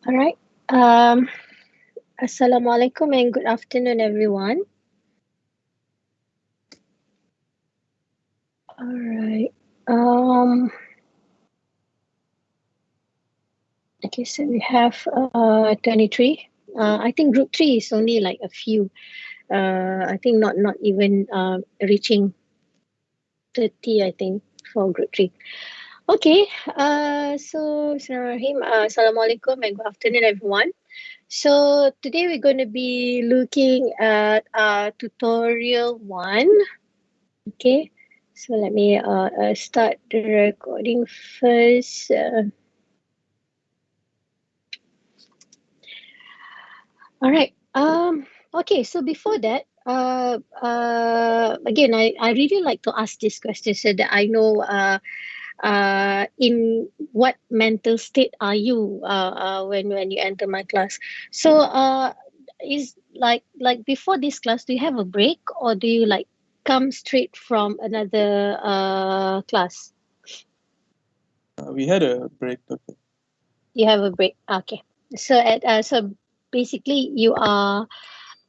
All right. Um, Assalamualaikum and good afternoon, everyone. All right. Um, okay, so we have 23. I think group 3 is only like a few. I think not even reaching 30, I think, for group 3. Okay. So Bismillahirrahmanirrahim. Assalamualaikum and good afternoon, everyone. So today we're going to be looking at tutorial 1. Okay, so let me start the recording first. All right. Okay, so before that, again, I really like to ask this question so that I know in what mental state are you when you enter my class. So is like before this class, do you have a break or do you like come straight from another class? We had a break. Okay. You have a break. Okay. So basically you are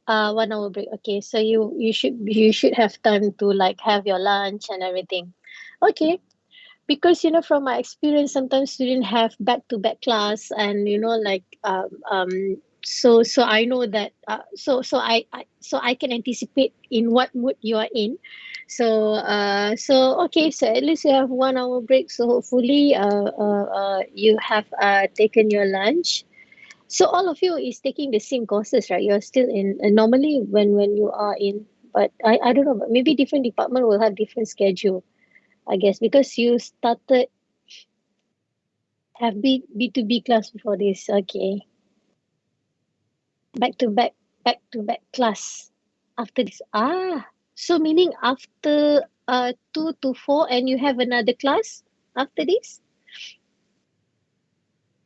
1 hour break. Okay. So you should have time to like have your lunch and everything. Okay. Because from my experience, sometimes students have back to back class, and so I know that so I can anticipate in what mood you are in. So okay, so at least you have 1 hour break, so hopefully you have taken your lunch. So all of you is taking the same courses, right? You're still in normally when you are in, but I don't know, but maybe different department will have different schedule, I guess, because you started have B2B class before this. Okay. Back to back, back to back class after this. So meaning after 2 to 4 and you have another class after this?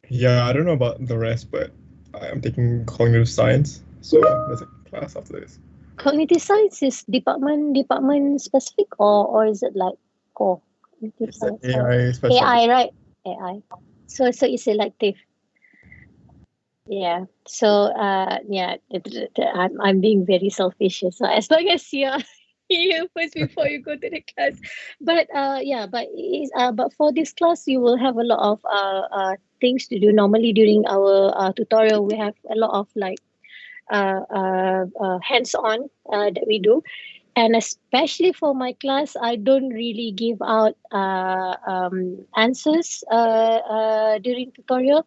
Yeah, I don't know about the rest, but I'm taking cognitive science, so there's a class after this. Cognitive science is department specific, or is it like core cognitive It's the science? AI specific. AI, right? AI. So it's elective. Yeah. So yeah, I'm being very selfish. So as long as you're here first before you go to the class, but yeah, but for this class you will have a lot of things to do. Normally during our tutorial we have a lot of like hands-on that we do, and especially for my class I don't really give out answers during tutorial.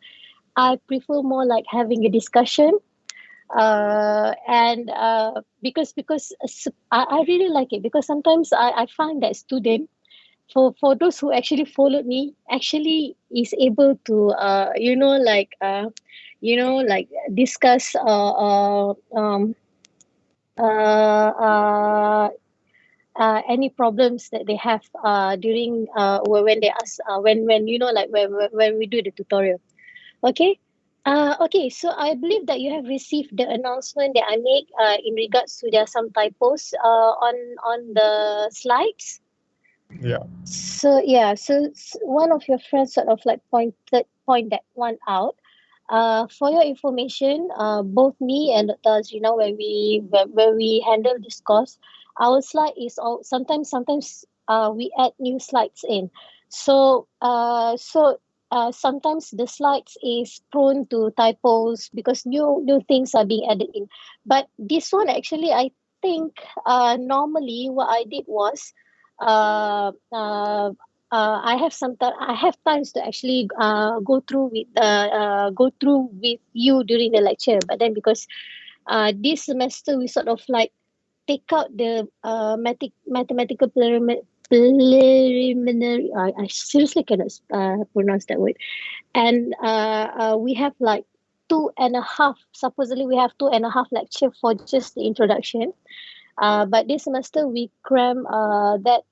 I prefer more like having a discussion, and because I really like it, because sometimes I find that student, for those who actually followed me, actually is able to like discuss uh, uh, any problems that they have during when they ask when like when we do the tutorial. Okay. Okay, so I believe that you have received the announcement that I make in regards to there are some typos on the slides. Yeah. So yeah, so one of your friends sort of like point that one out. For your information, both me and Dr. Azrina, when we handle this course, our slide is all sometimes we add new slides in. So sometimes the slides is prone to typos because new things are being added in. But this one actually, I think normally what I did was uh, uh, I have times to actually go through with you during the lecture. But then because this semester we sort of like take out the mathematical preliminary. I seriously cannot pronounce that word. And we have like 2.5. Supposedly we have 2.5 lecture for just the introduction. But this semester we cram that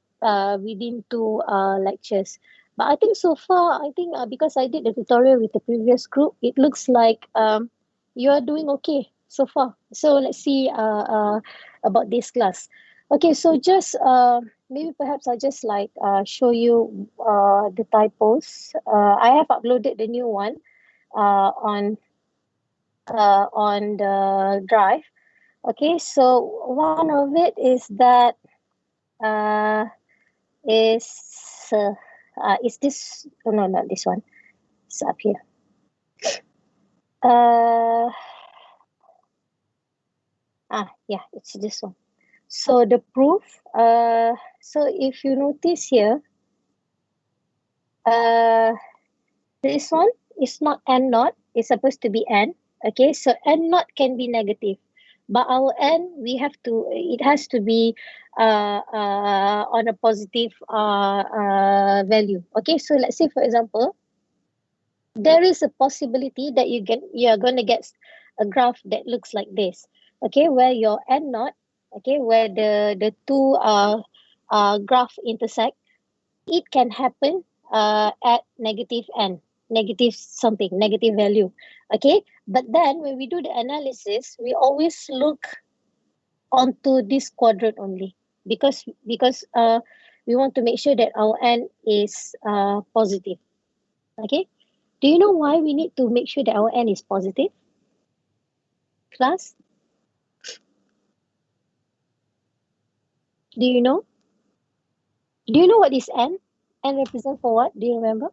within 2 lectures. But I think so far, I think because I did the tutorial with the previous group, it looks like you are doing okay so far. So let's see about this class. Okay, so just maybe perhaps I'll just like show you the typos. I have uploaded the new one on. on the drive. Okay, so one of it is that uh, is this? Oh, no, not this one. It's up here. Yeah, it's this one. So the proof. So if you notice here, this one is not n naught. It's supposed to be n. Okay, so n naught can be negative, but our n it has to be on a positive value. Okay, so let's say for example, there is a possibility that you are going to get a graph that looks like this. Okay, where your n naught, okay, where the two graph intersect, it can happen at negative n, negative something, negative value. Okay, but then when we do the analysis, we always look onto this quadrant only, because we want to make sure that our n is positive. Okay, do you know why we need to make sure that our n is positive, class? Do you know? Do you know what is n? N represent for what? Do you remember?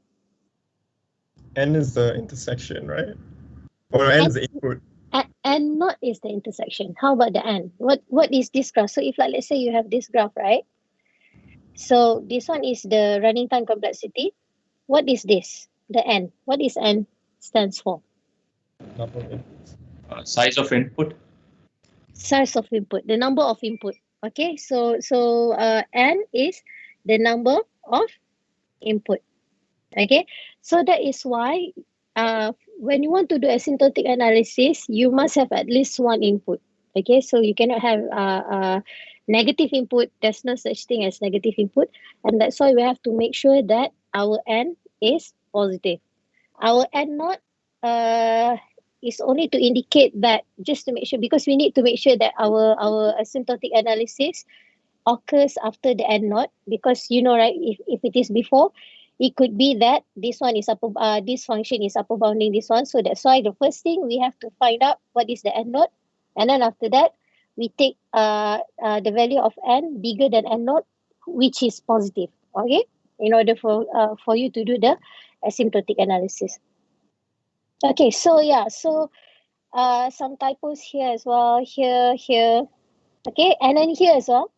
N is the intersection, right? Or N is the input. N naught is the intersection. How about the n? What is this graph? So if, like, let's say you have this graph, right? So this one is the running time complexity. What is this? The n. What is n stands for? Number of inputs. Size of input. Size of input. The number of input. Okay. So n is the number of input. Okay. So that is why when you want to do asymptotic analysis, you must have at least one input. Okay, so you cannot have negative input. There's no such thing as negative input, and that's why we have to make sure that our n is positive. Our n naught is only to indicate that, just to make sure, because we need to make sure that our asymptotic analysis occurs after the n naught, because you know, right, if it is before, it could be that this one is upper this function is upper bounding this one. So that's why the first thing we have to find out what is the n naught, and then after that we take the value of n bigger than n naught, which is positive. Okay, in order for you to do the asymptotic analysis. Okay, so yeah, so some typos here as well, here. Okay, and then here as well.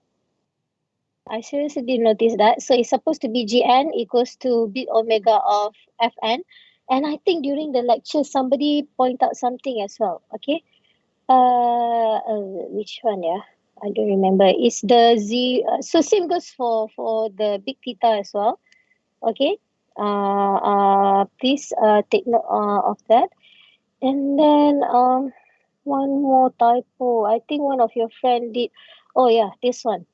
I seriously didn't notice that. So it's supposed to be Gn equals to bit omega of Fn. And I think during the lecture, somebody point out something as well. Okay. Which one? Yeah, I don't remember. It's the Z. So same goes for the big theta as well. Okay. Please take note of that. And then one more typo. I think one of your friend did. Oh yeah, this one.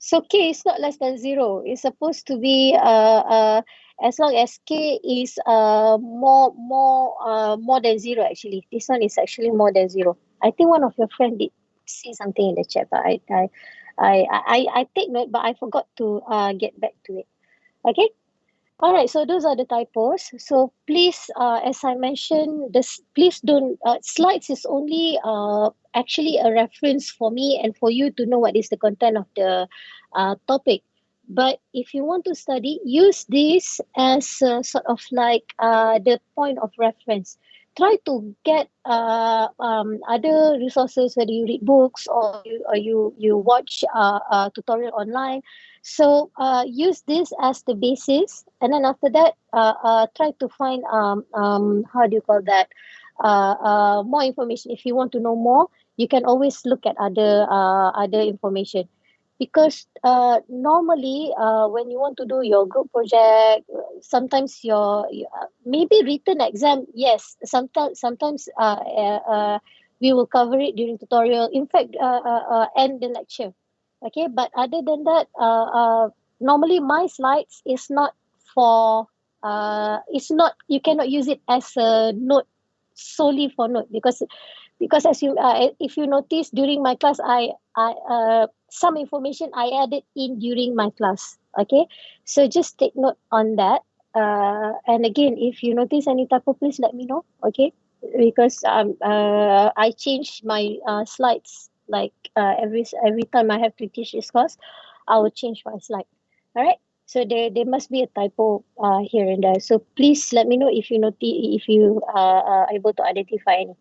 So k is not less than 0. It's supposed to be as long as k is more than 0. Actually, this one is actually more than 0. I think one of your friend did see something in the chat, but I take note, but I forgot to get back to it. Okay. All right, so those are the typos. So please, as I mentioned, please don't, slides is only actually a reference for me and for you to know what is the content of the topic. But if you want to study, use this as sort of like the point of reference. Try to get other resources, whether you read books or you watch tutorial online. So use this as the basis, and then after that, try to find how do you call that? More information. If you want to know more, you can always look at other information, because normally when you want to do your group project, sometimes your maybe written exam, yes, sometimes we will cover it during tutorial. In fact, end the lecture. Okay, but other than that, normally my slides is not for it's not, you cannot use it as a note, solely for note, because as you if you notice during my class, I some information I added in during my class. Okay, so just take note on that. And again, if you notice any typo, please let me know. Okay, because I change my slides like every time I have to teach this course, I will change my slide. All right. So there must be a typo here and there. So please let me know if you if you are able to identify any.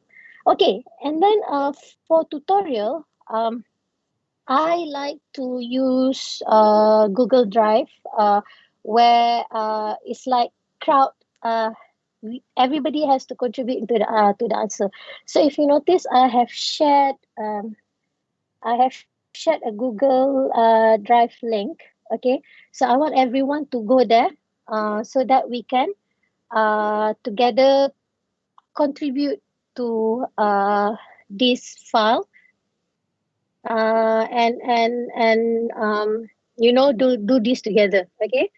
Okay, and then for tutorial, I like to use Google Drive, where it's like crowd. Everybody has to contribute to the answer. So if you notice, I have shared a Google Drive link. Okay, so I want everyone to go there, so that we can together contribute to this file, and do this together. Okay,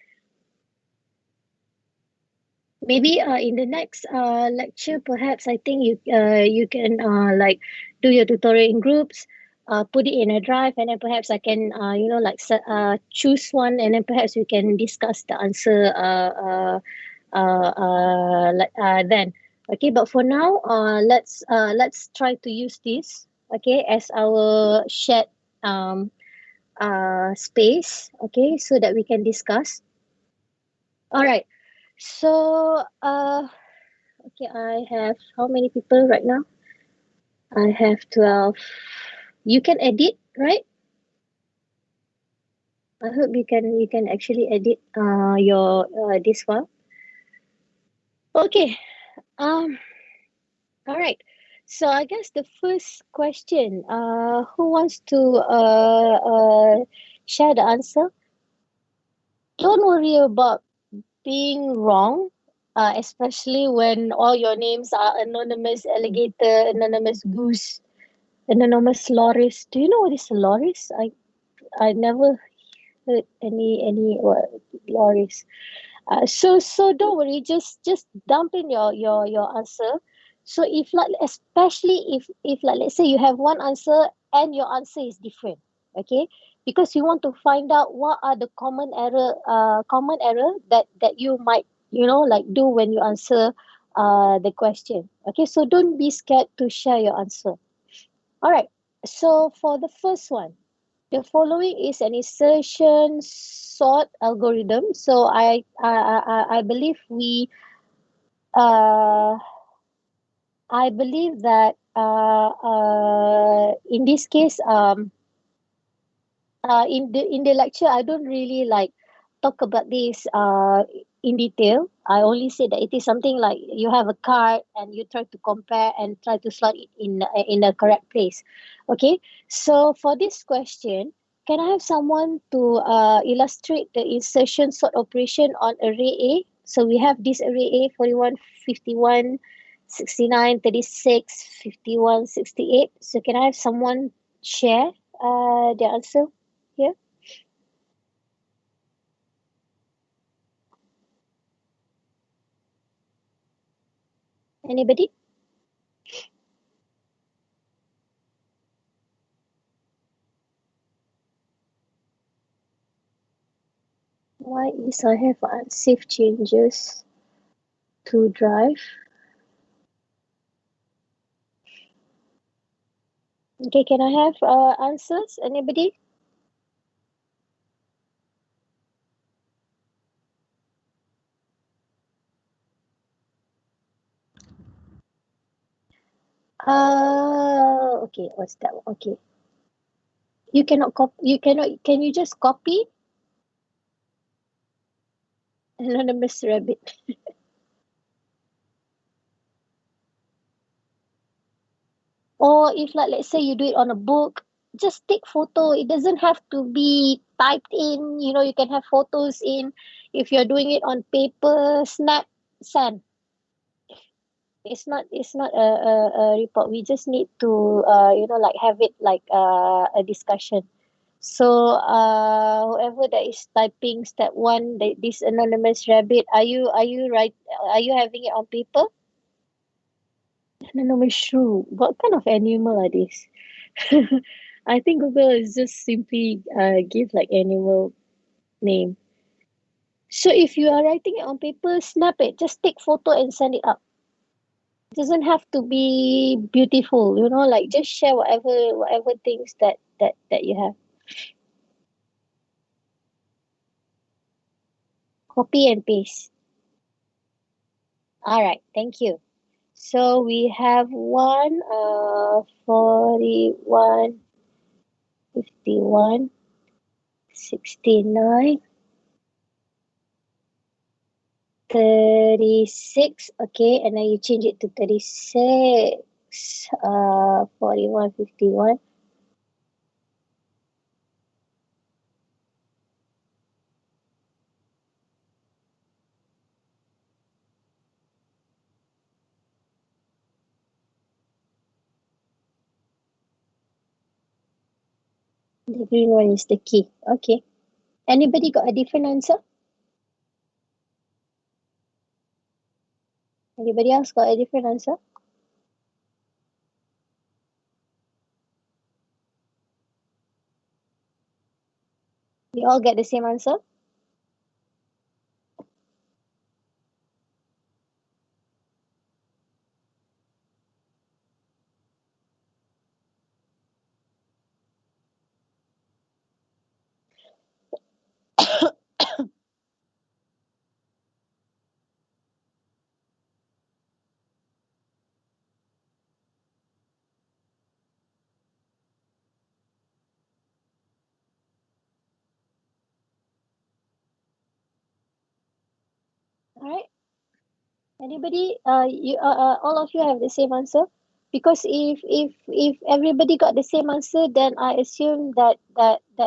maybe in the next lecture, perhaps I think you can like do your tutorial in groups, put it in a drive, and then perhaps I can like choose one, and then perhaps we can discuss the answer then. Okay, but for now, let's try to use this, okay, as our shared um space, okay, so that we can discuss. All right. So okay, I have how many people right now? I have 12. You can edit, right? I hope you can actually edit your this file. Okay. Um all right. So I guess the first question, who wants to share the answer? Don't worry about being wrong, especially when all your names are anonymous alligator, anonymous goose, anonymous loris. Do you know what is a loris? I never heard any what loris. So don't worry. Just dump in your answer. So if like especially if like let's say you have one answer and your answer is different, okay? Because you want to find out what are the common error that you might like do when you answer the question. Okay, so don't be scared to share your answer. All right. So for the first one, the following is an insertion sort algorithm. So I believe uh I believe that in this case in the lecture I don't really like talk about this in detail. I only say that it is something like you have a card and you try to compare and try to slot it in the correct place. Okay, so for this question, can I have someone to illustrate the insertion sort operation on array A? So we have this array A 41, 51, 69, 36, 51, 68. So can I have someone share the answer here? Anybody? Why is I have unsafe changes to drive? Okay, can I have answers? Anybody? Okay, what's that one? Okay. You cannot copy, can you just copy anonymous rabbit? Or if like let's say you do it on a book, just take photo. It doesn't have to be typed in, you can have photos in. If you're doing it on paper, snap, send. It's not a report. We just need to like have it like a discussion. So whoever that is typing step one, this anonymous rabbit, are you having it on paper? Anonymous shrew, what kind of animal are these? I think Google is just simply give like animal name. So if you are writing it on paper, snap it, just take photo and send it up. Doesn't have to be beautiful, you know, like just share whatever things that you have. Copy and paste. All right, thank you. So we have 41, 51, 69, 36. Okay, and then you change it to 36. 41, 51. The green one is the key. Okay. Anybody got a different answer? Anybody else got a different answer? We all get the same answer? All right. Anybody? All of you have the same answer? Because if everybody got the same answer, then I assume that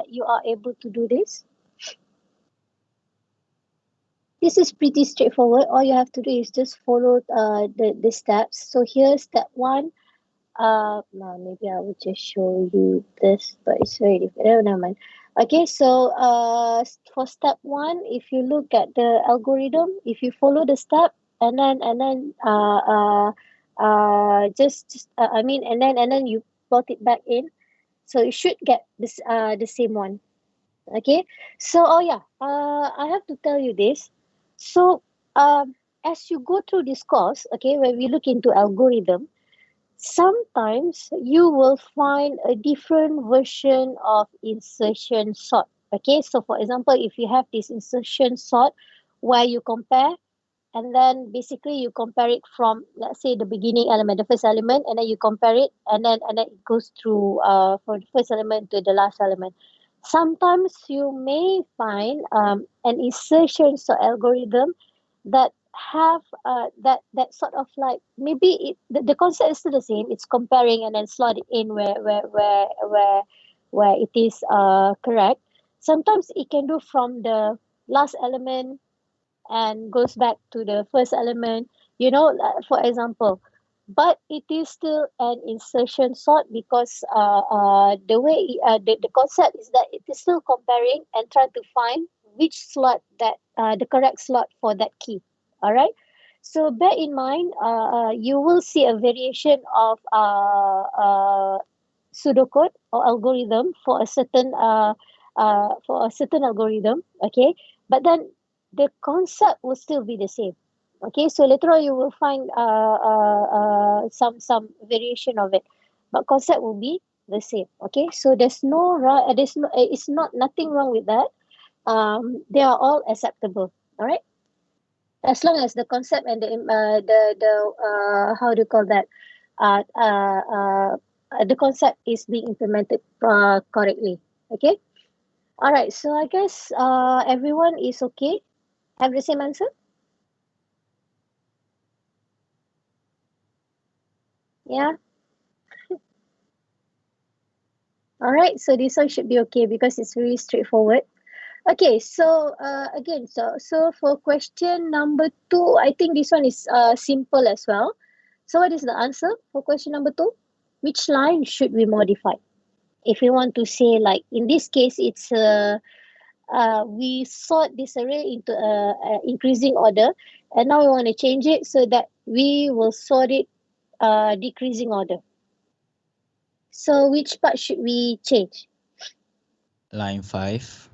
you are able to do this. This is pretty straightforward. All you have to do is just follow the steps. So here, step one. No, maybe I will just show you this, but it's very different. Oh, never mind. Okay, so for step one, if you look at the algorithm, if you follow the step and then just I mean and then you plot it back in, so you should get this the same one. Okay, so oh yeah, I have to tell you this. So as you go through this course, okay, when we look into algorithm, sometimes you will find a different version of insertion sort. Okay, so for example, if you have this insertion sort where you compare and then basically you compare it from, let's say, the beginning element, the first element, and then you compare it and then it goes through from the first element to the last element. Sometimes you may find an insertion sort algorithm that have that sort of like maybe the concept is still the same. It's comparing and then slot it in where it is correct. Sometimes it can do from the last element and goes back to the first element, you know, for example. But it is still an insertion sort because the way the concept is that it is still comparing and trying to find which slot that the correct slot for that key. All right. So bear in mind, you will see a variation of pseudocode or algorithm for a certain algorithm. Okay, but then the concept will still be the same. Okay, so later on you will find some variation of it, but concept will be the same. Okay, so there's no it's not nothing wrong with that. They are all acceptable. All right, as long as the concept and the how do you call that the concept is being implemented correctly. Okay, all right, so I guess everyone is okay, have the same answer. Yeah. All right, so this one should be okay because it's very straightforward. Okay, so again, so for question number two, I think this one is simple as well. So what is the answer for question number two? Which line should we modify? If we want to say, like in this case, it's we sort this array into a increasing order, and now we want to change it so that we will sort it decreasing order. So which part should we change? Line 5.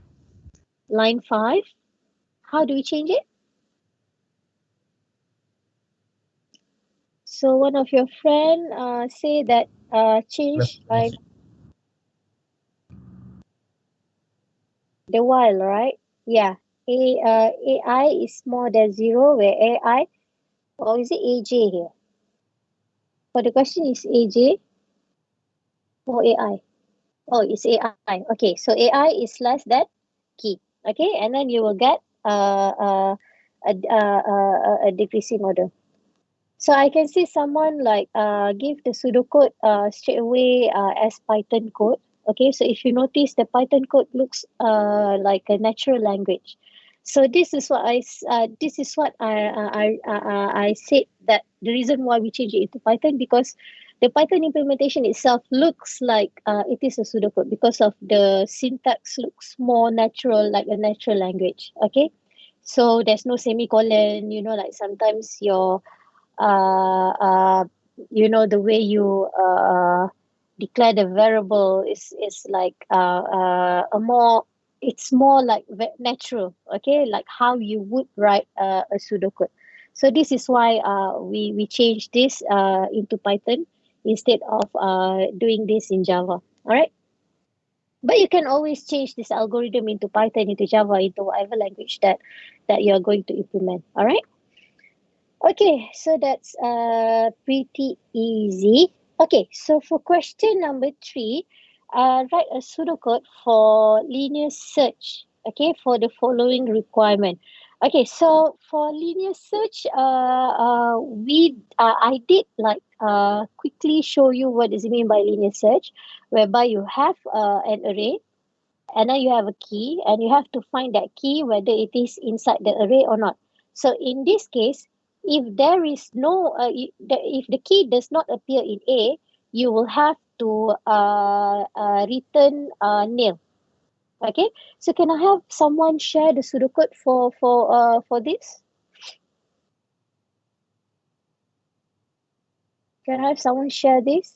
Line 5. How do we change it? so one of your friend say that change by the while, right? Yeah. AI is more than zero, where AI, or is it AJ here? For the question is AJ or AI? Oh, it's AI. Okay, so AI is less than key. Okay, and then you will get a decreasing order. So I can see someone like give the pseudocode straight away as Python code. Okay, so if you notice, the Python code looks like a natural language. So this is what I said, that the reason why we change it into Python, because the Python implementation itself looks like it is a pseudocode, because of the syntax looks more natural, like a natural language. Okay, so there's no semicolon. You know, like sometimes your uh, uh, the way you declare the variable is like a more, it's more like natural. Okay, like how you would write a pseudocode. So this is why we change this into Python instead of doing this in Java. All right, but you can always change this algorithm into Python, into Java, into whatever language that you're going to implement. All right. Okay, so that's pretty easy. Okay, so for question number 3, write a pseudocode for linear search. Okay, for the following requirement. Okay, so for linear search, I did like quickly show you what does it mean by linear search, whereby you have an array, and then you have a key, and you have to find that key whether it is inside the array or not. So in this case, if there is no if the key does not appear in A, you will have to return nil. Okay, so can I have someone share the pseudocode for this? Can I have someone share this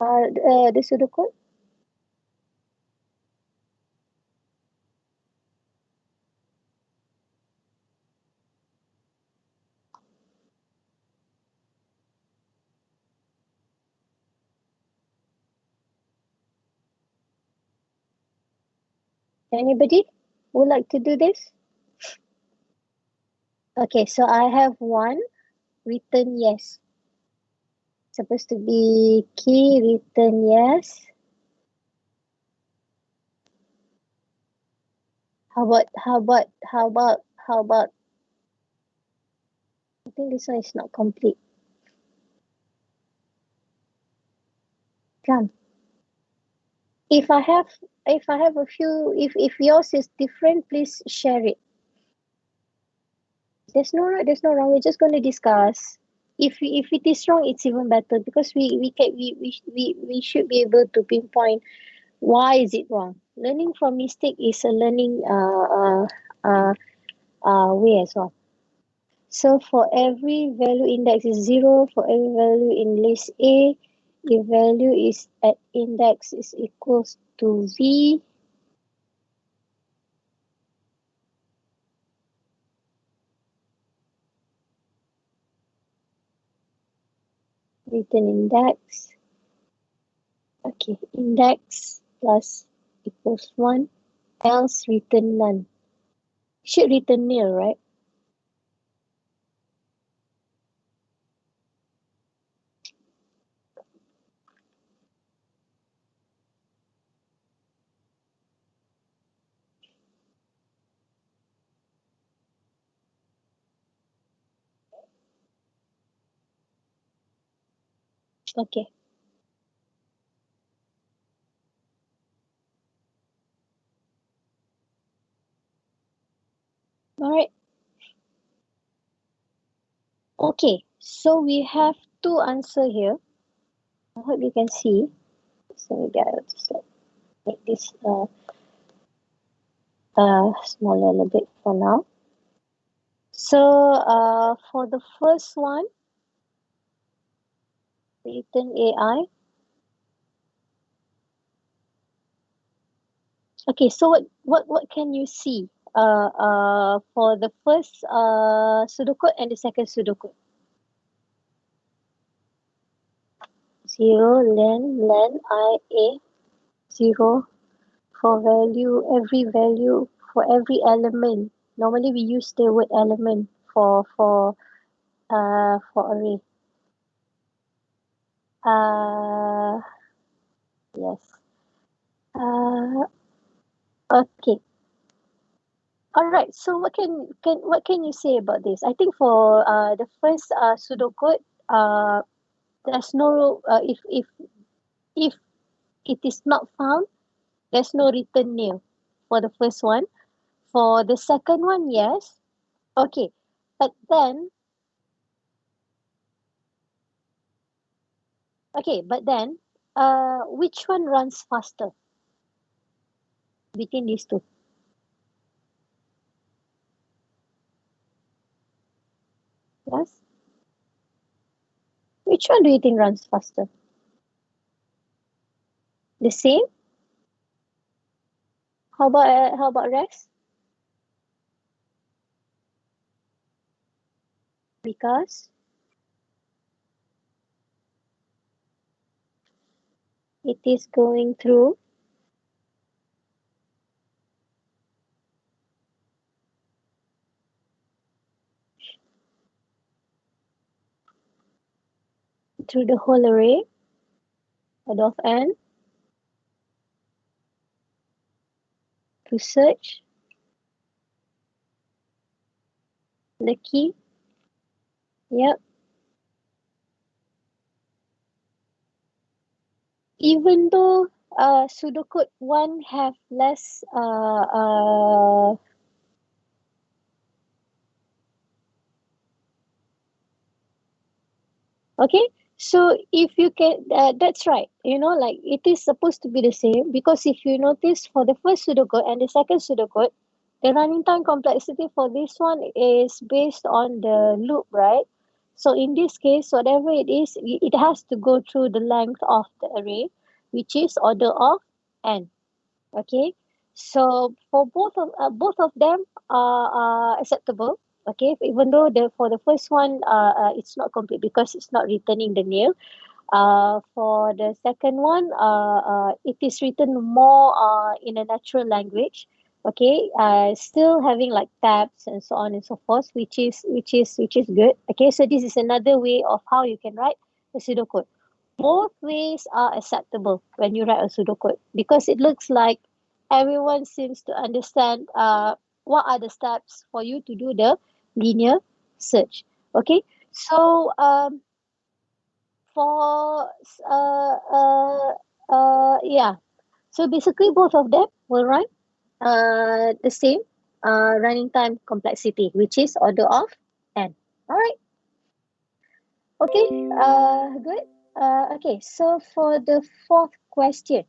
the pseudocode? Anybody would like to do this? Okay, so I have one, return yes. Supposed to be key, return yes. How about I think this one is not complete. Come. If I have a few, if yours is different, please share it. There's no right, there's no wrong. We're just going to discuss. If it is wrong, it's even better, because we should be able to pinpoint why is it wrong. Learning from mistake is a learning way as well. So for every value index is 0, for every value in list A, if value is at index is equals to V, return index. Okay, index plus equals 1, else return none. Should return nil, right? Okay. All right. Okay, so we have two answer here. I hope you can see. So maybe I'll just make this smaller a little bit for now. So for the first one, return AI. Okay, so what can you see for the first pseudocode and the second pseudocode? 0 len I a 0 for every value for every element. Normally we use the word element for array. Yes. Okay. All right. So what can you say about this? I think for the first pseudocode, there's no if it is not found, there's no return nil for the first one. For the second one, yes. Okay. But then which one runs faster between these two? Yes. Which one do you think runs faster? The same? How about Rex? Because it is going through the whole array of n to search the key. Yep. Even though pseudocode 1 have less okay, so if you can that's right, like it is supposed to be the same, because if you notice for the first pseudocode and the second pseudocode, the running time complexity for this one is based on the loop, right? So in this case, whatever it is, it has to go through the length of the array, which is order of n. Okay, so for both of them are acceptable. Okay, even though for the first one it's not complete because it's not returning the nil. For the second one, it is written more in a natural language. Okay, still having like tabs and so on and so forth, which is good. Okay, so this is another way of how you can write a pseudocode. Both ways are acceptable when you write a pseudocode, because it looks like everyone seems to understand what are the steps for you to do the linear search. Okay, so for yeah, so basically both of them will run the same running time complexity, which is order of n. All right. Okay. Good. Okay. So for the fourth question,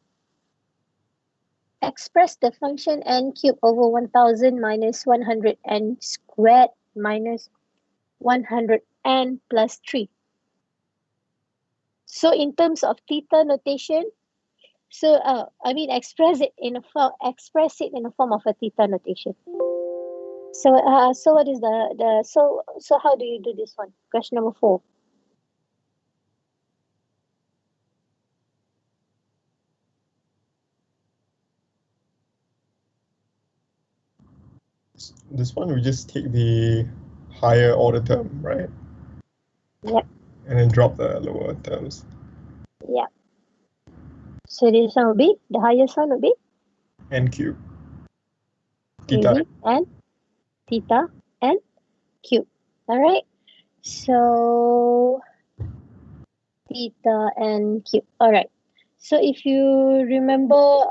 express the function n cubed over 1000 minus 100 n squared minus 100 n plus 3. So in terms of theta notation, so express it in a form of a theta notation. So what is so how do you do this one? Question number 4. This one we just take the higher order term, right? Yep. And then drop the lower terms. Yeah. So this one will be, the highest one will be N cube. Theta. easy, and theta and cube. All right. So theta and cube. All right. So if you remember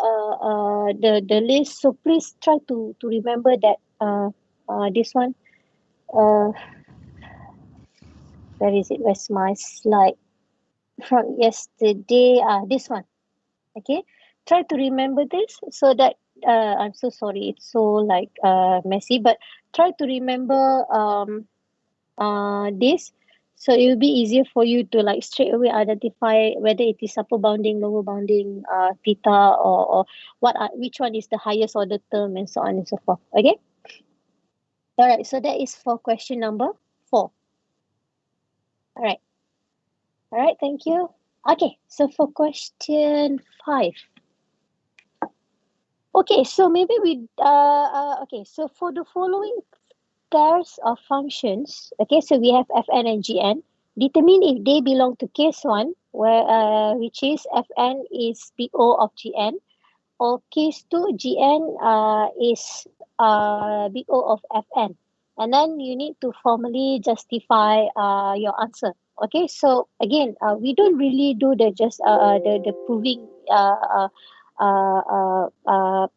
the list, so please try to remember that this one. Where is it? Where's my slide from yesterday? This one. Okay. Try to remember this so that I'm so sorry. It's so like messy, but try to remember this, so it will be easier for you to like straight away identify whether it is upper bounding, lower bounding, theta, or which one is the highest order term, and so on and so forth. Okay. All right. So that is for question number 4. All right. All right. Thank you. Okay, so for question 5. Okay, so maybe okay, so for the following pairs of functions, okay, so we have Fn and Gn. Determine if they belong to case 1, which is Fn is BO of Gn, or case 2, Gn is BO of Fn. And then you need to formally justify your answer. Okay, so again, we don't really do the proving uh, uh, uh,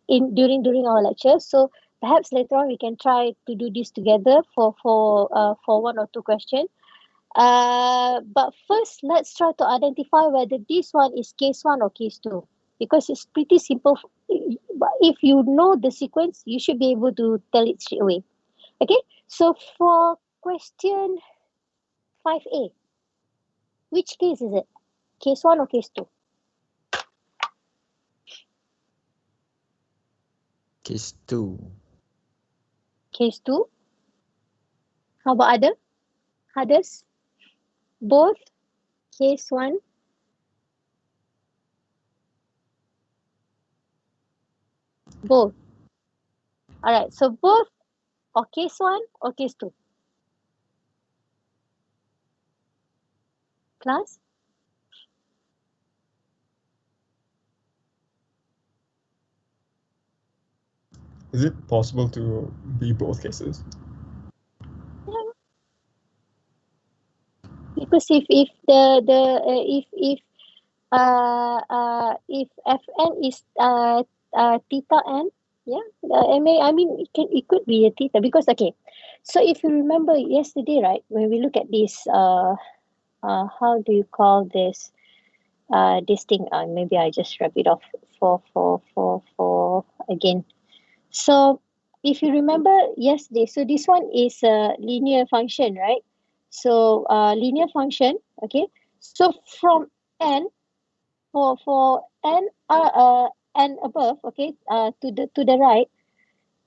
during our lecture. So perhaps later on we can try to do this together for one or two questions. But first, let's try to identify whether this one is case 1 or case 2, because it's pretty simple. But if you know the sequence, you should be able to tell it straight away. Okay, so for question 5A, which case is it? Case 1 or case 2? Case 2. Case 2. How about others? Both? Case 1? Both. Alright, so both or case 1 or case 2? Class? Is it possible to be both cases? Yeah. Because if if Fn is theta n, yeah, I mean it could be a theta, because okay, so if you remember yesterday, right, when we look at this how do you call this thing, maybe I just wrap it off for again. So if you remember yesterday, so this one is a linear function, right? So linear function, okay. So from n, for n and above, okay, to the right,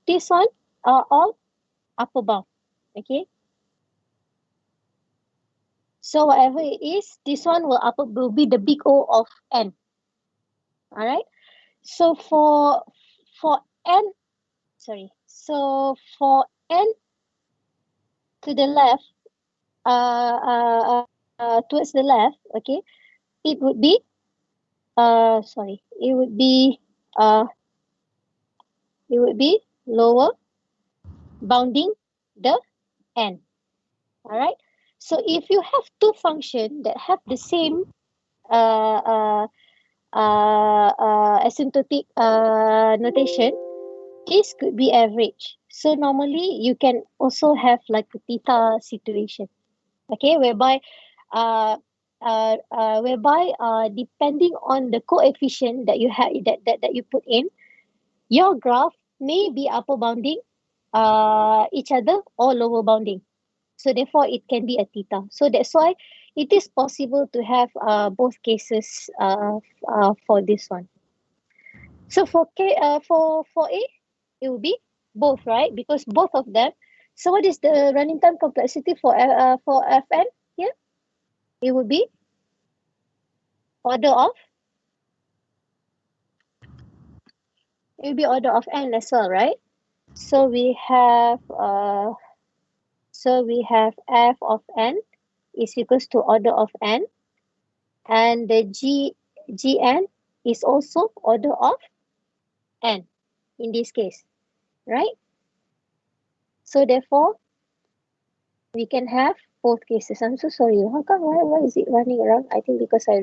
this one are all upper bound, okay. So whatever it is, this one will be the big O of n. All right. So for n, sorry. So for n to the left, towards the left, okay, it would be sorry, uh, it would be lower bounding the n. All right. So if you have two functions that have the same uh, uh, asymptotic notation, this could be average. So normally you can also have like a theta situation, okay, whereby depending on the coefficient that you have that you put in, your graph may be upper bounding each other or lower bounding. So therefore, it can be a theta. So that's why it is possible to have both cases for this one. So for A, it will be both, right? Because both of them. So what is the running time complexity for Fn here? It would be order of. It will be order of n as well, right? So we have f of n is equals to order of n, and the gn is also order of n in this case, right? So therefore, we can have both cases. I'm so sorry. How come? Why is it running around? I think because I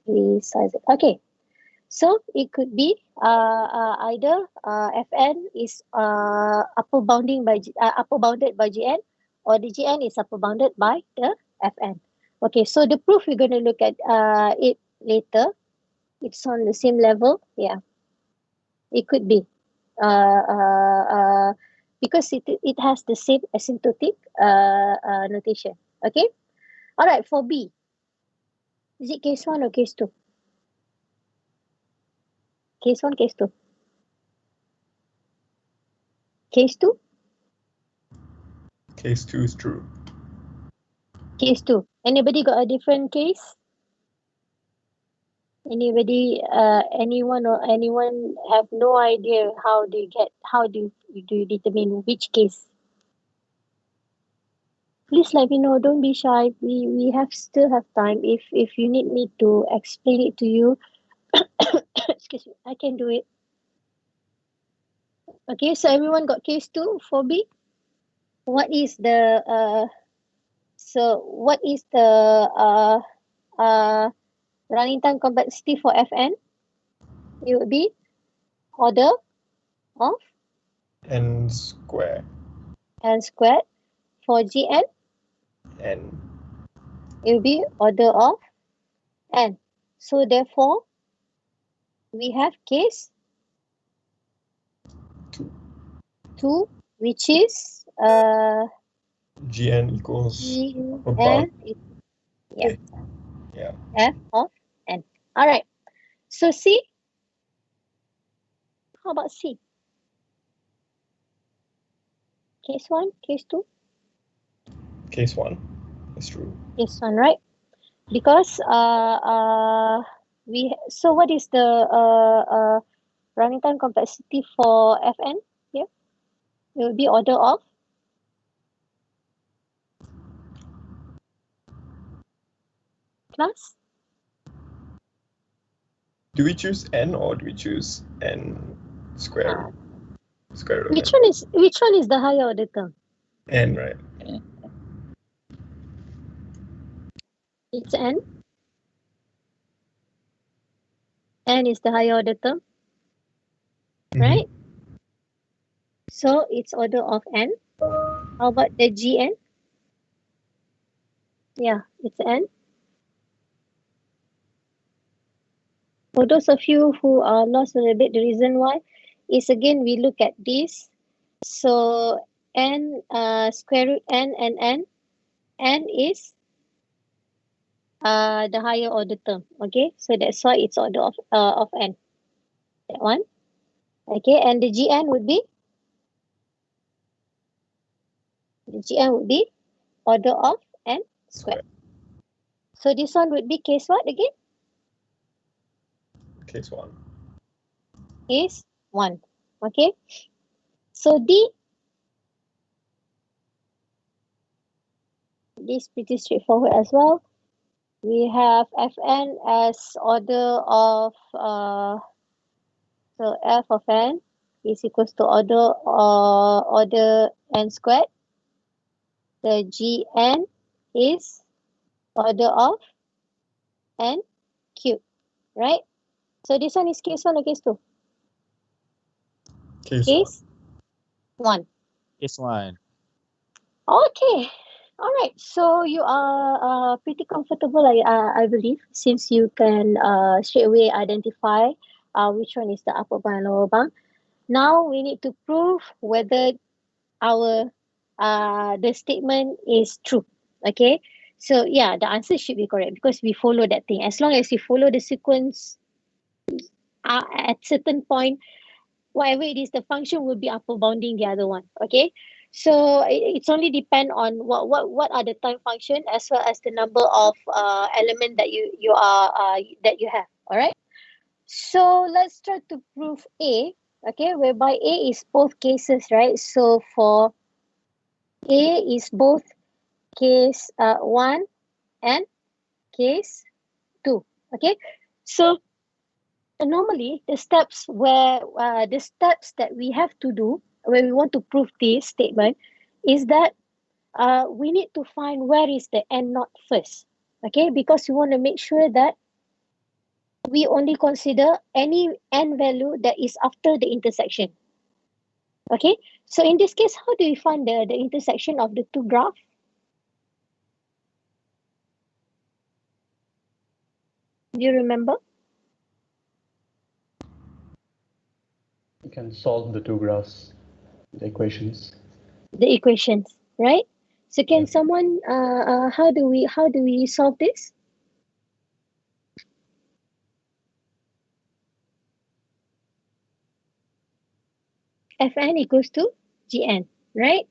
resize it. Okay. So it could be either Fn is upper bounded by Gn, or the Gn is upper bounded by the Fn. Okay, so the proof we're going to look at it later. It's on the same level. Yeah, it could be because it has the same asymptotic notation. Okay, all right. For B, is it case 1 or case 2? Case 1, case 2. Case 2? Case 2 is true. Case 2. Anybody got a different case? Anybody, anyone have no idea how do you determine which case? Please let me know. Don't be shy. We still have time. If you need me to explain it to you, excuse me, I can do it. Okay, so everyone got case 2 for B. What is the running time complexity for Fn? It would be order of N square. n squared. For Gn, N. it will be order of n. So therefore, we have case 2, which is Gn equals Gn, about. yeah, Yeah. f of n. All right. So C, how about C? Case 1, case 2, Case 1. That's true. case 1, right? Because so what is the running time complexity for Fn here? It will be order of class. Do we choose N or do we choose N square? Square root of Which N. one is the higher order term? N, right? It's n. N is the higher order term, right? So it's order of n. How about the Gn? Yeah, it's n. For those of you who are lost a little bit, the reason why is again we look at this. So n square root n and n is the higher order term. Okay, so that's why it's order of n. That one. Okay, and the Gn would be order of n squared. So this one would be case what again? Case 1. Case 1. Okay. So D, this is pretty straightforward as well. We have Fn as order of so f of n is equals to order n squared. The Gn is order of n cubed, right? So this one is case 1 or case 2? Case 1. Case 1. Okay. All right. So you are pretty comfortable, I believe, since you can straight away identify which one is the upper bound and lower bound. Now we need to prove whether our the statement is true. Okay. So yeah, the answer should be correct because we follow that thing. As long as you follow the sequence at certain point, whatever it is, the function will be upper bounding the other one. Okay. So it's only depend on what are the time function as well as the number of element that you are that you have. All right. So let's try to prove A. Okay, whereby A is both cases, right? So for A is both case 1 and case 2. Okay. So normally the steps that we have to do when we want to prove this statement is that we need to find where is the n naught first. Okay, because we want to make sure that we only consider any n value that is after the intersection. Okay, so in this case, how do we find the intersection of the two graphs? Do you remember? You can solve the two graphs, the equations. The equations, right? So can someone how do we solve this? Fn equals to Gn, right?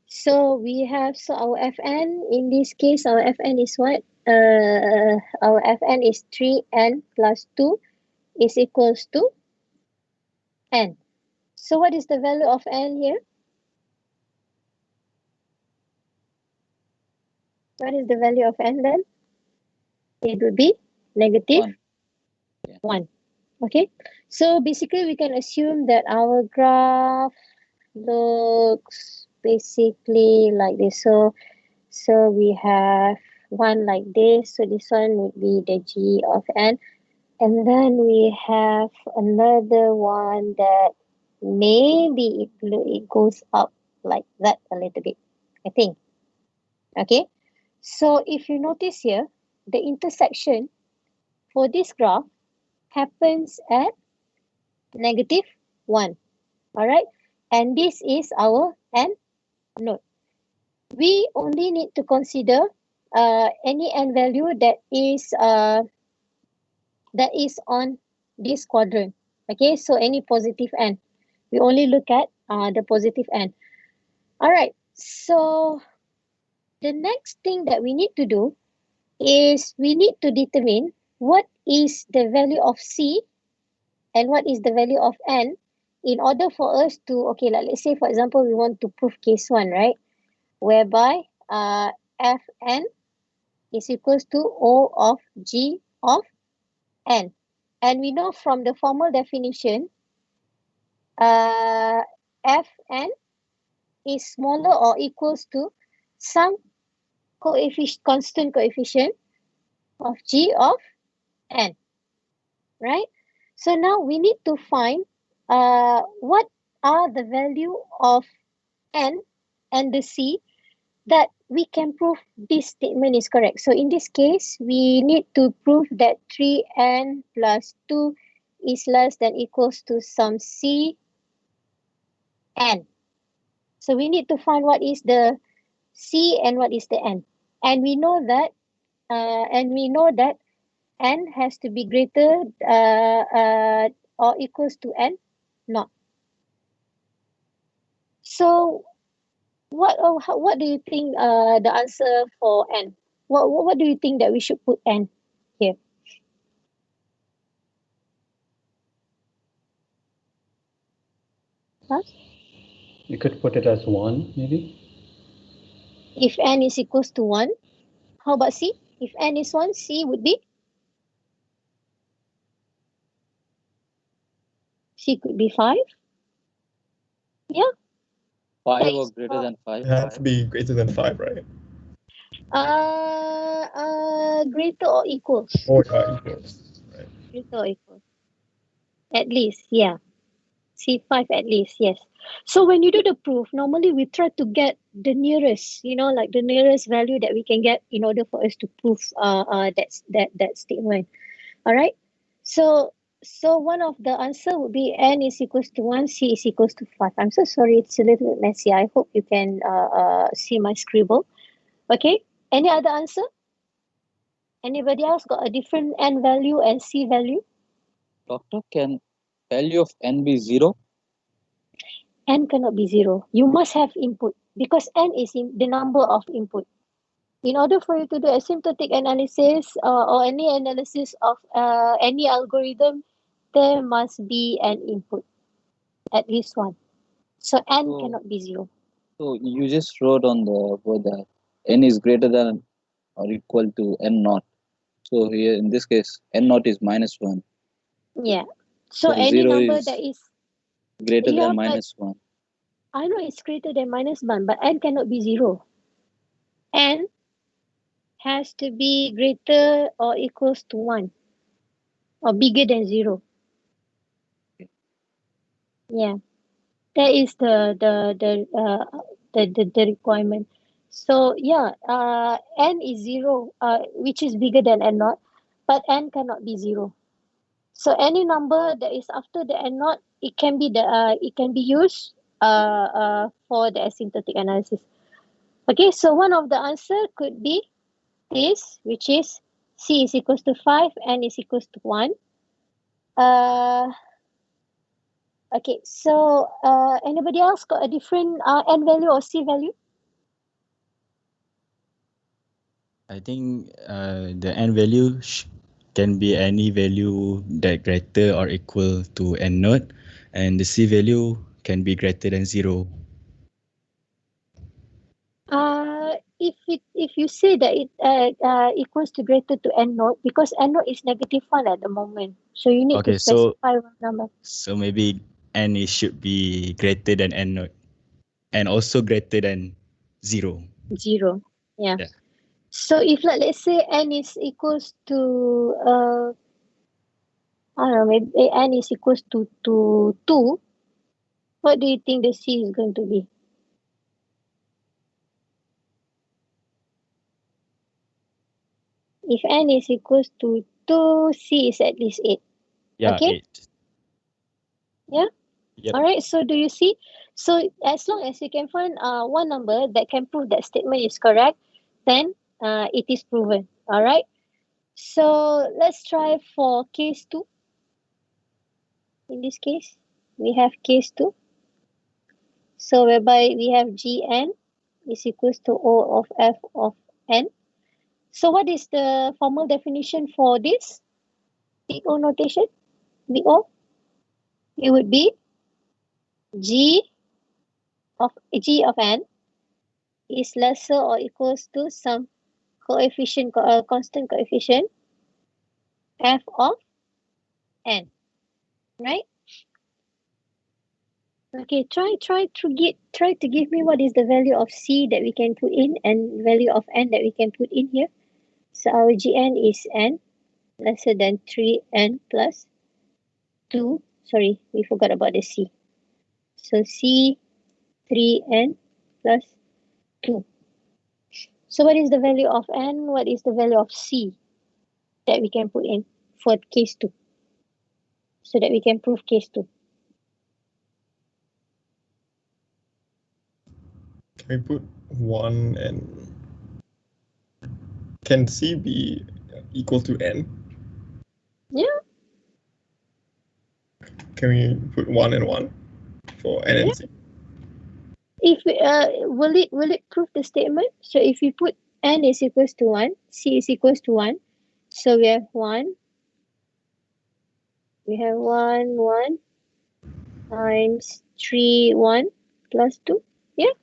So we have, so our Fn, in this case, our Fn is what? Our Fn is 3n plus 2 is equals to n. So what is the value of n here? What is the value of n then? It would be negative 1. Okay, so basically we can assume that our graph looks basically like this. So we have one like this. So this one would be the g of n. And then we have another one that maybe it goes up like that a little bit, I think. Okay, so if you notice here, the intersection for this graph happens at negative 1. All right, and this is our n node. We only need to consider any n value that is on this quadrant. Okay, so any positive n. We only look at the positive n. All right, so the next thing that we need to do is we need to determine what is the value of c and what is the value of n in order for us to, okay, like let's say for example, we want to prove case 1, right? Whereby Fn is equals to O of G of n. And we know from the formal definition, Fn is smaller or equals to some constant coefficient of G of n, right? So now we need to find what are the value of n and the c that we can prove this statement is correct. So in this case, we need to prove that 3n plus 2 is less than equals to some c n. So we need to find what is the c and what is the n. And we know that n has to be greater or equals to n naught. So what do you think the answer for n? What do you think that we should put n here? Huh? You could put it as 1, maybe. If n is equals to 1, how about c? If n is 1, c would be? C could be 5. Yeah. 5 or greater than 5. It has to be greater than 5, right? Greater or equals? Or equals, right? Greater or equals. At least, yeah. C5 at least, yes. So when you do the proof, normally we try to get the nearest, like the nearest value that we can get in order for us to prove that statement. All right. So one of the answer would be n is equals to 1, c is equals to 5. I'm so sorry, it's a little bit messy. I hope you can see my scribble. Okay. Any other answer? Anybody else got a different n value and c value? Doctor, can value of n be 0? N cannot be 0. You must have input because n is the number of input. In order for you to do asymptotic analysis or any analysis of any algorithm, there must be an input, at least one. So n cannot be 0. So you just wrote on the board that n is greater than or equal to n naught. So here in this case, n naught is minus 1. Yeah. So any 0 number is that is greater yeah, than but minus 1. I know it's greater than minus 1, but n cannot be 0. N has to be greater or equals to 1 or bigger than 0. Yeah, that is the requirement. So yeah, n is 0, which is bigger than n naught, but n cannot be 0. So any number that is after the n naught, it can be used for the asymptotic analysis. Okay, so one of the answer could be this, which is c is equals to 5, n is equals to 1. Okay, so anybody else got a different n value or c value? I think the n value can be any value that greater or equal to n naught, and the c value can be greater than 0. If you say that it equals to greater to n naught, because n naught is -1 at the moment, so you need to Okay, so specify one number. maybe n should be greater than n naught and also greater than 0. 0. Yeah. Yeah. So if let's say n is equals to I don't know, maybe n is equals to 2, what do you think the c is going to be? If n is equals to 2, c is at least 8. Yeah, Okay. 8. Yeah. Yep. All right. So do you see? So as long as you can find one number that can prove that statement is correct, then it is proven. All right. So let's try for case 2. In this case, we have case 2. So whereby we have Gn is equals to O of f of n. So what is the formal definition for this big O notation? Big O? It would be G of n is lesser or equals to some constant coefficient f of n, right? Okay, try to give me what is the value of c that we can put in and value of n that we can put in here. So our Gn is n lesser than 3n plus 2. Sorry, we forgot about the c. So c 3n plus 2. So what is the value of n? What is the value of c that we can put in for case 2? So that we can prove case 2. Can we put 1 and can c be equal to n? Yeah. Can we put 1 and 1 for n and c? If will it prove the statement? So if we put n is equals to 1, c is equals to 1, so we have 1 times 3 1 plus 2. Yeah,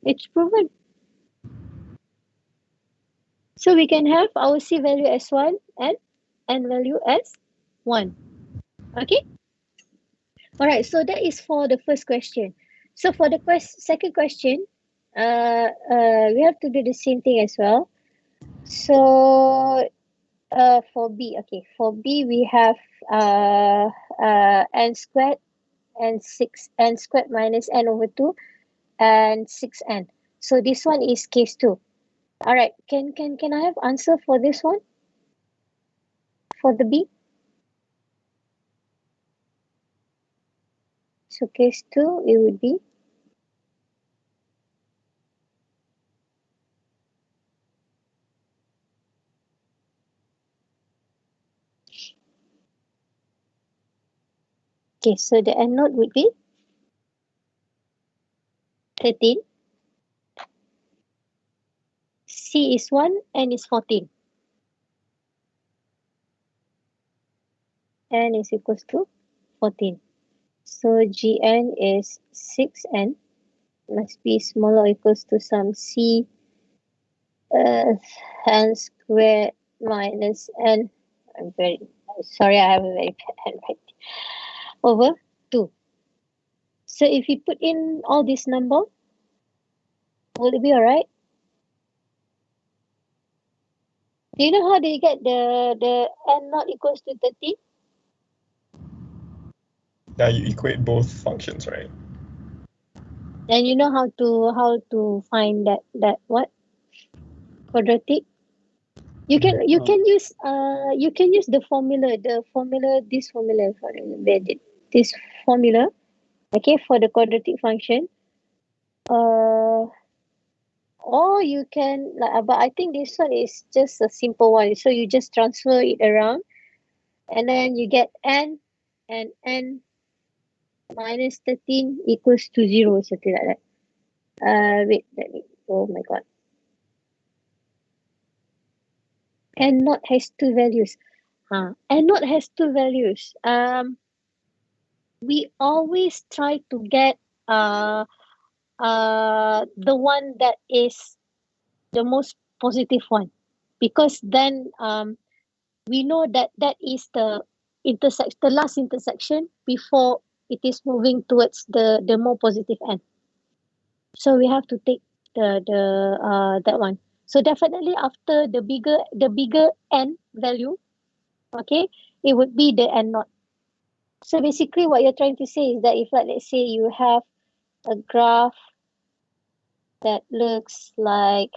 it's proven. So we can have our c value as 1 and n value as 1. Okay. All right. So that is for the first question. So for the second question, we have to do the same thing as well. So for B, okay, for B we have n squared and 6n squared minus n over 2 and 6n. So this one is case 2. All right, can I have answer for this one? For the B? So case 2 it would be okay, so the n naught would be 13. C is 1, n is 14. N is equals to 14. So Gn is 6n must be smaller or equals to some c n squared minus n. I'm sorry, I have a very bad handwriting. Over 2. So if you put in all this number, will it be alright? Do you know how they get the n not equals to 13? Now you equate both functions, right? And you know how to find that what quadratic? You can use the formula this formula this formula, okay, for the quadratic function. Or you can but I think this one is just a simple one. So you just transfer it around, and then you get n, and n minus 13 equals to 0, something like that. Wait, let me. Oh my god. and not has two values. And not has two values. We always try to get the one that is the most positive one, because then we know that that is the last intersection before it is moving towards the more positive end. So we have to take the that one. So definitely after the bigger n value, okay, it would be the n naught. So basically what you're trying to say is that if, like, let's say you have a graph that looks like,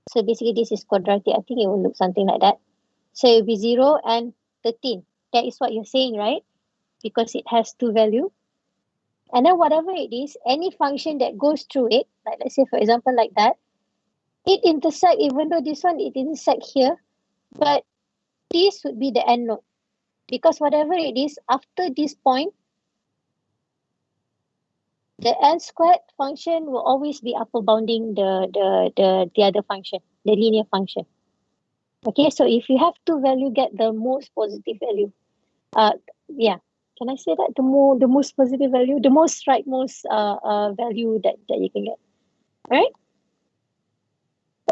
so basically this is quadratic, I think it will look something like that. So it will be 0 and 13. That is what you're saying, right? Because it has two value. And then whatever it is, any function that goes through it, like let's say for example like that, it intersect, even though this one it intersect here, but this would be the end node. Because whatever it is, after this point, the n squared function will always be upper bounding the other function, the linear function. Okay, so if you have two value, get the most positive value. Yeah, can I say that? The most positive value, the most rightmost value that you can get. All right.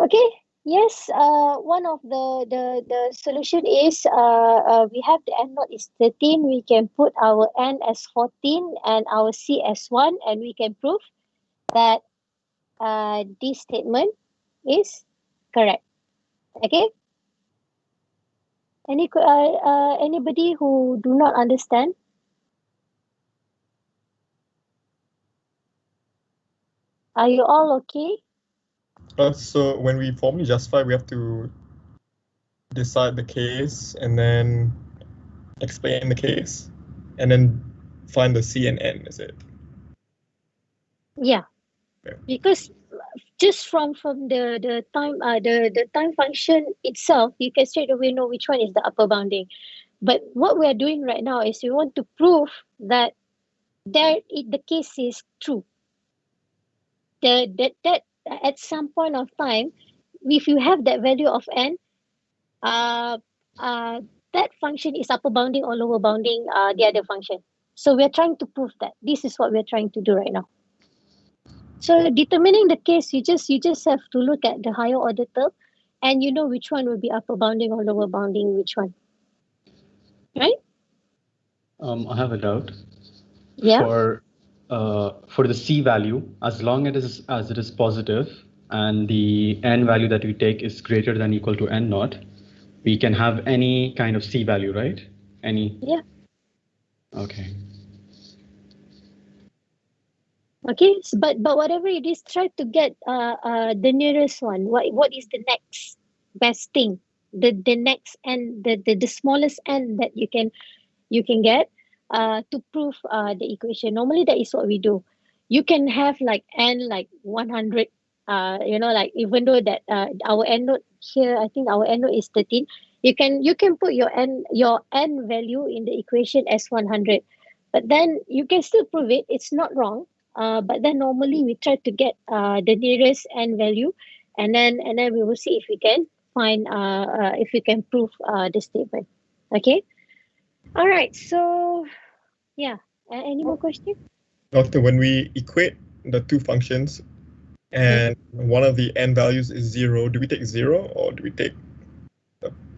Okay. Yes. One of the solution is we have the n naught is 13. We can put our n as 14 and our c as 1, and we can prove that this statement is correct. Okay. Anybody who do not understand? Are you all okay? So when we formally justify, we have to decide the case and then explain the case and then find the C and N, is it? Yeah. Okay. Because just from the time function itself, you can straight away know which one is the upper bounding. But what we are doing right now is we want to prove that the case is true. That at some point of time, if you have that value of n, that function is upper bounding or lower bounding the other function. So we're trying to prove that. This is what we're trying to do right now. So determining the case, you just have to look at the higher order term, and you know which one will be upper bounding or lower bounding, which one. Right? I have a doubt. Yeah. For the C value, as long as it is positive and the n value that we take is greater than equal to n naught, we can have any kind of C value, right? Any? Yeah. Okay. Okay. But whatever it is, try to get the nearest one. What is the next best thing? The next n, the smallest n that you can get to prove the equation. Normally that is what we do. You can have like n like 100, like even though that our n node here, I think our n node is 13, you can put your n value in the equation as 100, but then you can still prove it, it's not wrong. But then normally we try to get the nearest n value, and then we will see if we can find if we can prove the statement. Okay. All right. So yeah. Any more questions? Doctor, when we equate the two functions and one of the n values is 0, do we take 0 or do we take?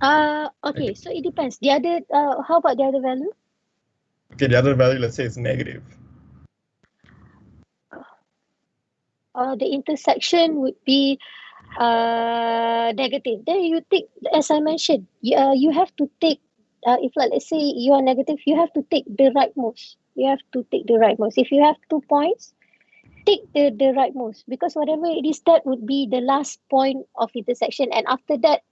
Okay. So it depends. The other. How about the other value? Okay, the other value, let's say, is negative. The intersection would be negative. Then you take, as I mentioned, you have to take. If like, let's say you are negative, you have to take the rightmost. You have to take the rightmost. If you have 2 points, take the rightmost, because whatever it is, that would be the last point of intersection, and after that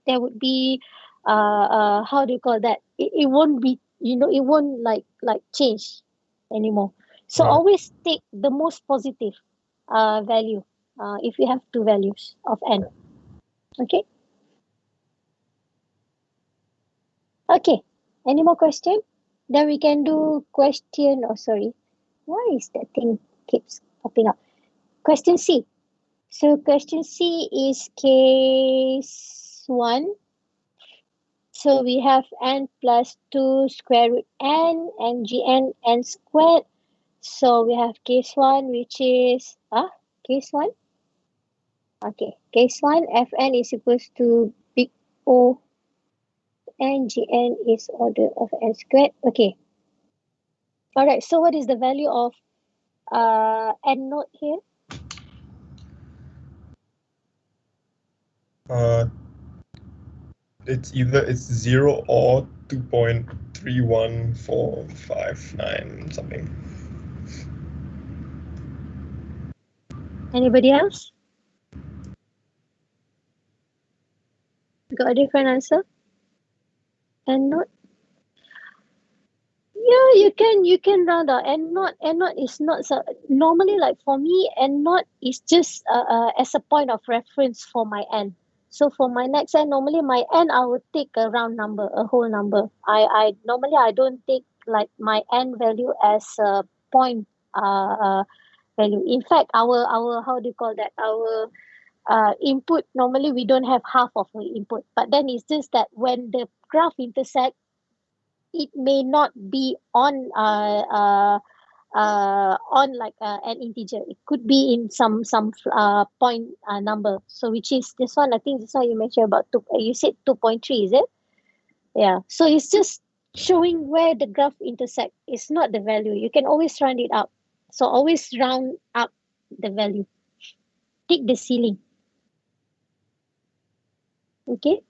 there would be how do you call that, it won't be, it won't like change anymore. So Right. always take the most positive value if you have two values of n. Okay. Okay, any more question? Then we can do question, oh sorry, why is that thing keeps popping up? Question C. So question C is case case 1. So we have n plus 2 square root n and gn n squared. So we have case 1, which is case 1. Okay, case 1, fn is equals to big O and gn is order of n squared. Okay. All right, so what is the value of n naught here? It's 0 or 2.31459 something. Anybody else? Got a different answer? N naught? Yeah, you can round out. N naught is not so normally, like for me, N naught is just as a point of reference for my n. So for my next n, normally my n I would take a round number, a whole number. I normally I don't take like my n value as a point value. In fact, our how do you call that? Our input, normally we don't have half of the input, but then it's just that when the graph intersect, it may not be on like an integer. It could be in some point number. So which is this one. I think this one you mentioned about you said 2.3, is it? Yeah. So it's just showing where the graph intersect. It's not the value. You can always round it up. So always round up the value. Take the ceiling. Okay.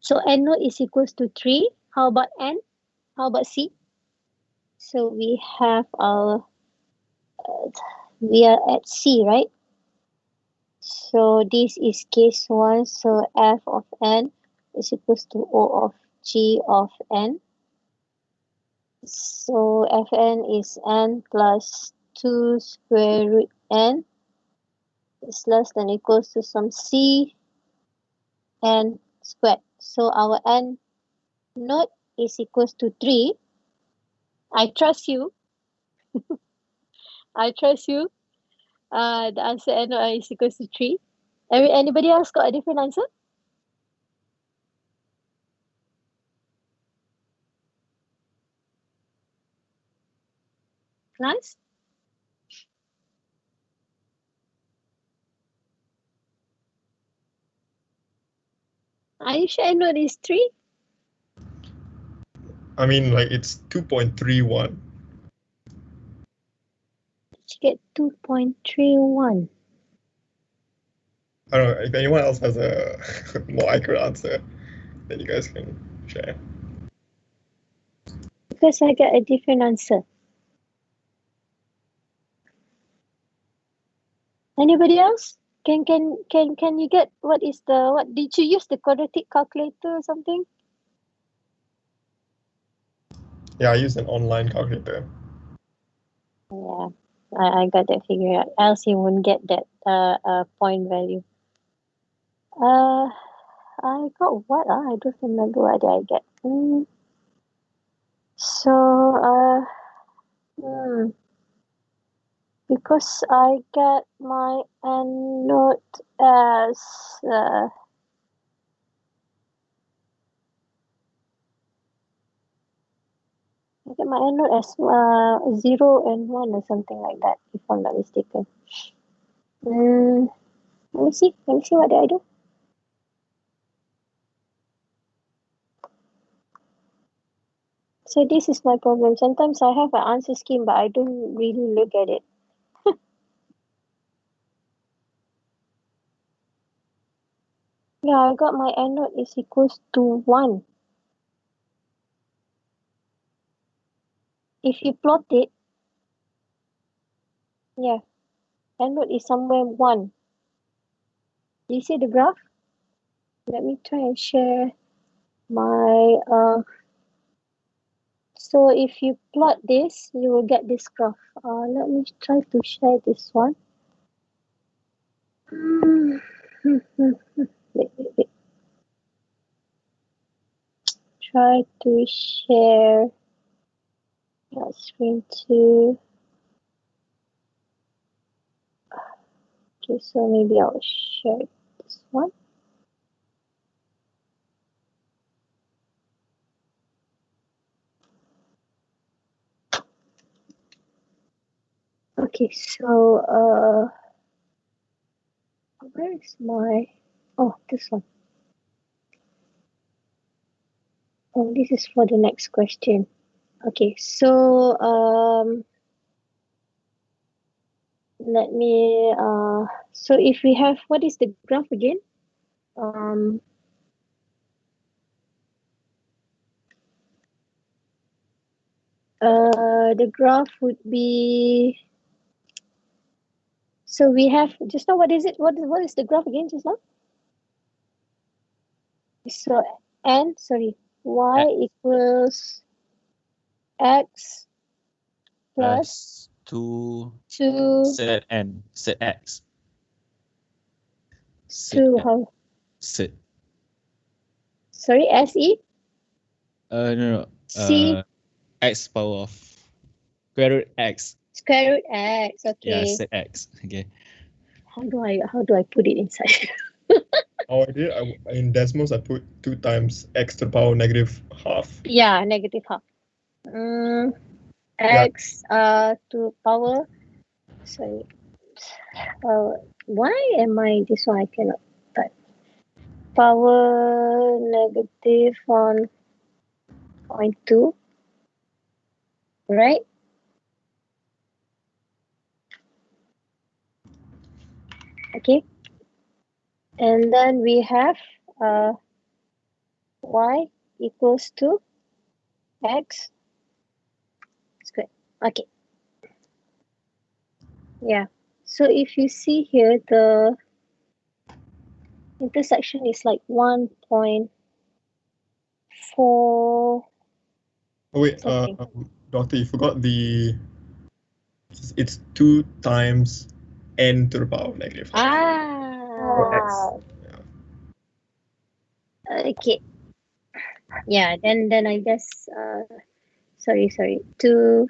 So n naught is equals to 3. How about n? How about c? So we have our we are at C, right? So this is case 1. So f of n is equals to O of g of n. So fn is n plus 2 square root n is less than equals to some c n squared. So our n naught is equals to 3. I trust you. I trust you. The answer n naught is equals to 3. Anybody else got a different answer? Nice. Are you sure n naught is 3? I mean, like it's 2.31. Did you get 2.31? I don't know if anyone else has a more accurate answer that you guys can share. Because I got a different answer. Anybody else? Can you get what did you use the quadratic calculator or something? Yeah, I used an online calculator. Yeah, I got that figured out. Else you won't get that point value. I got what? I don't remember what did I get. So because I got my n naught as I get my n naught as 0 and 1 or something like that, if I'm not mistaken. Let me see what did I do. So this is my problem. Sometimes I have an answer scheme, but I don't really look at it. Yeah, I got my n naught is equals to 1. If you plot it, yeah, n naught is somewhere 1. Do you see the graph? Let me try and share my so if you plot this, you will get this graph. Let me try to share this one. Wait. Try to share that screen too. Okay, so maybe I'll share this one. Okay, so where is my? Oh, this one. Oh, this is for the next question. Okay, so let me so if we have, what is the graph again? The graph would be, so we have just now, what is it? What is the graph again just now? So y equals x plus 2 2 set n set x. to how? Set. Sorry, SE? No. C X power of square root x. square root x. Yeah, Okay. set x. Okay. How do I put it inside? How I did, in Desmos, I put 2 times x to the power negative half. Yeah, negative half. Yeah. X to power. Sorry. Why am I this one? I cannot type. Power negative 1.2. Right? Okay. And then we have y equals to x squared. Okay. Yeah. So if you see here, the intersection is like 1.4. Oh wait, something. Doctor, you forgot it's 2 times n to the power of negative half. Or x. Yeah. Okay. Yeah, then I guess sorry. 2,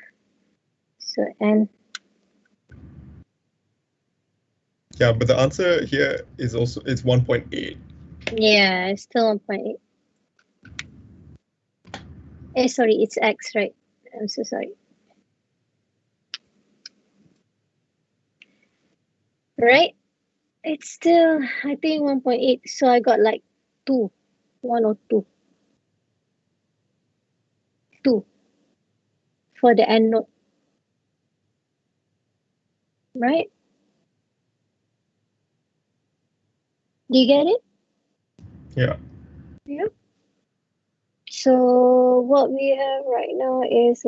so n. Yeah, but the answer here is also, it's 1.8. Yeah, it's still 1.8. Sorry, it's x, right? I'm so sorry. Right? It's still, I think, 1.8. So I got like 2. 1 or 2. 2 for the end node. Right? Do you get it? Yeah. Yeah. So what we have right now is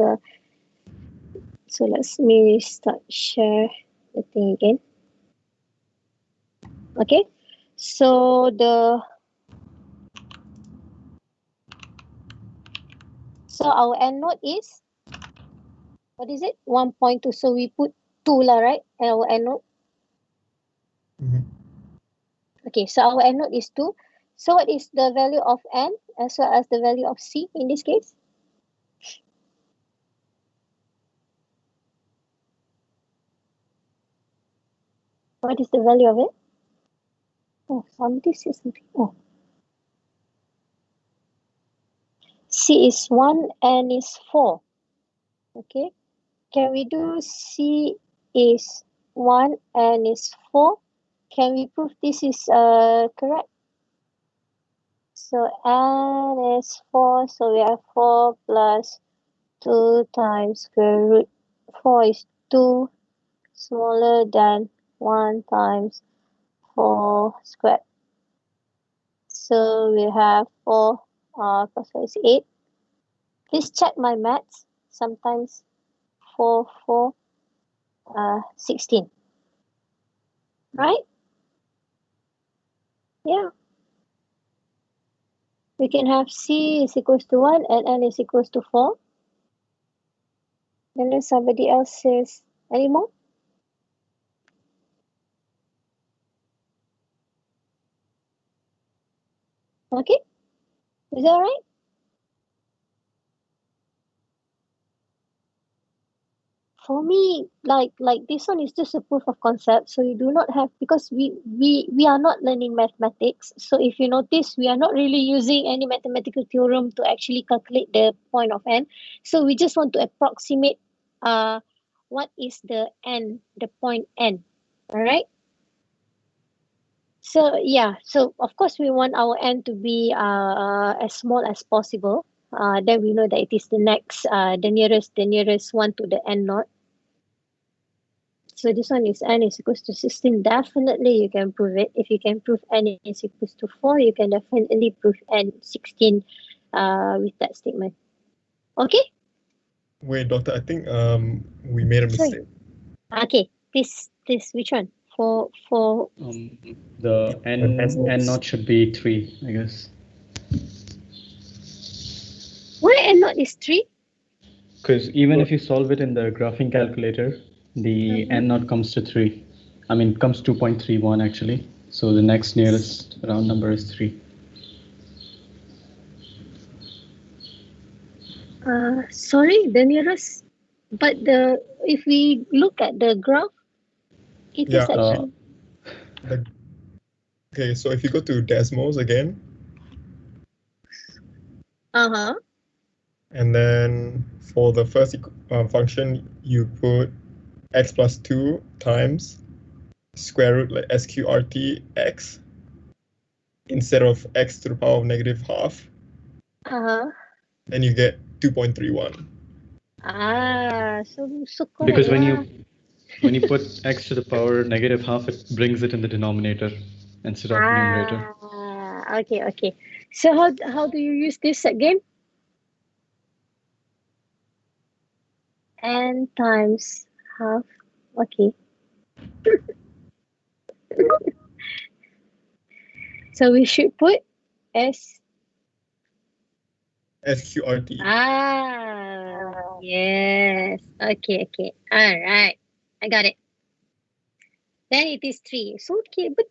so let me start share the thing again. Okay, so our end node is, what is it? 1.2. So we put 2 lah, right? And our end node. Mhm. Okay, so our end node is 2. So what is the value of n as well as the value of c in this case? What is the value of it? Oh, somebody says something. Oh. C is 1 and is 4. Okay. Can we do C is 1 and is 4? Can we prove this is correct? So n is 4, so we have 4 plus 2 times square root. 4 is 2, smaller than 1 times 4 squared. So we have 4 plus 4 is 8. Please check my maths. Sometimes 4, 16. Right? Yeah. We can have C is equals to 1 and N is equals to 4. And then somebody else says, any more? Okay. Is that right? For me, like this one is just a proof of concept. So you do not have, because we are not learning mathematics. So if you notice, we are not really using any mathematical theorem to actually calculate the point of n. So we just want to approximate what is the n, the point n. All right. So yeah, so of course we want our n to be as small as possible. Then we know that it is the nearest one to the n naught. So this one is n is equals to 16. Definitely you can prove it. If you can prove n is equals to 4, you can definitely prove n 16 with that statement. Okay? Wait, doctor, I think we made a Sorry. mistake. Okay, this which one? For The n naught should be 3, I guess. why n naught is 3? Because even if you solve it in the graphing calculator, the n naught comes to 3. I mean, comes 2.31 actually. So the next nearest round number is 3. Sorry, the nearest. But if we look at the graph, it is Yeah, actually Okay, so if you go to Desmos again, and then for the first function, you put x plus 2 times square root, like sqrt x, instead of x to the power of negative half, then you get 2.31. So correct. Because when you put x to the power negative half, it brings it in the denominator instead of numerator. Okay. So how do you use this again? N times half. Okay. So we should put S. sqrt. Yes. Okay. All right. I got it. Then it is 3. So okay, but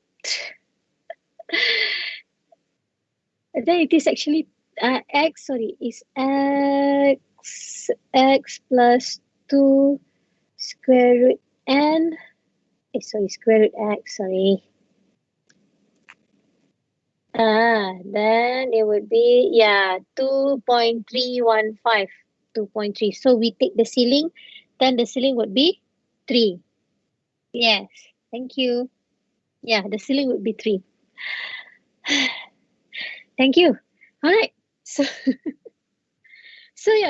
then it is actually x. Sorry, is x plus 2 square root n. Square root x. Sorry. Then it would be 2.315. 2.3. So we take the ceiling, then the ceiling would be 3. Yes. Thank you. Yeah, the ceiling would be 3. Thank you. All right. So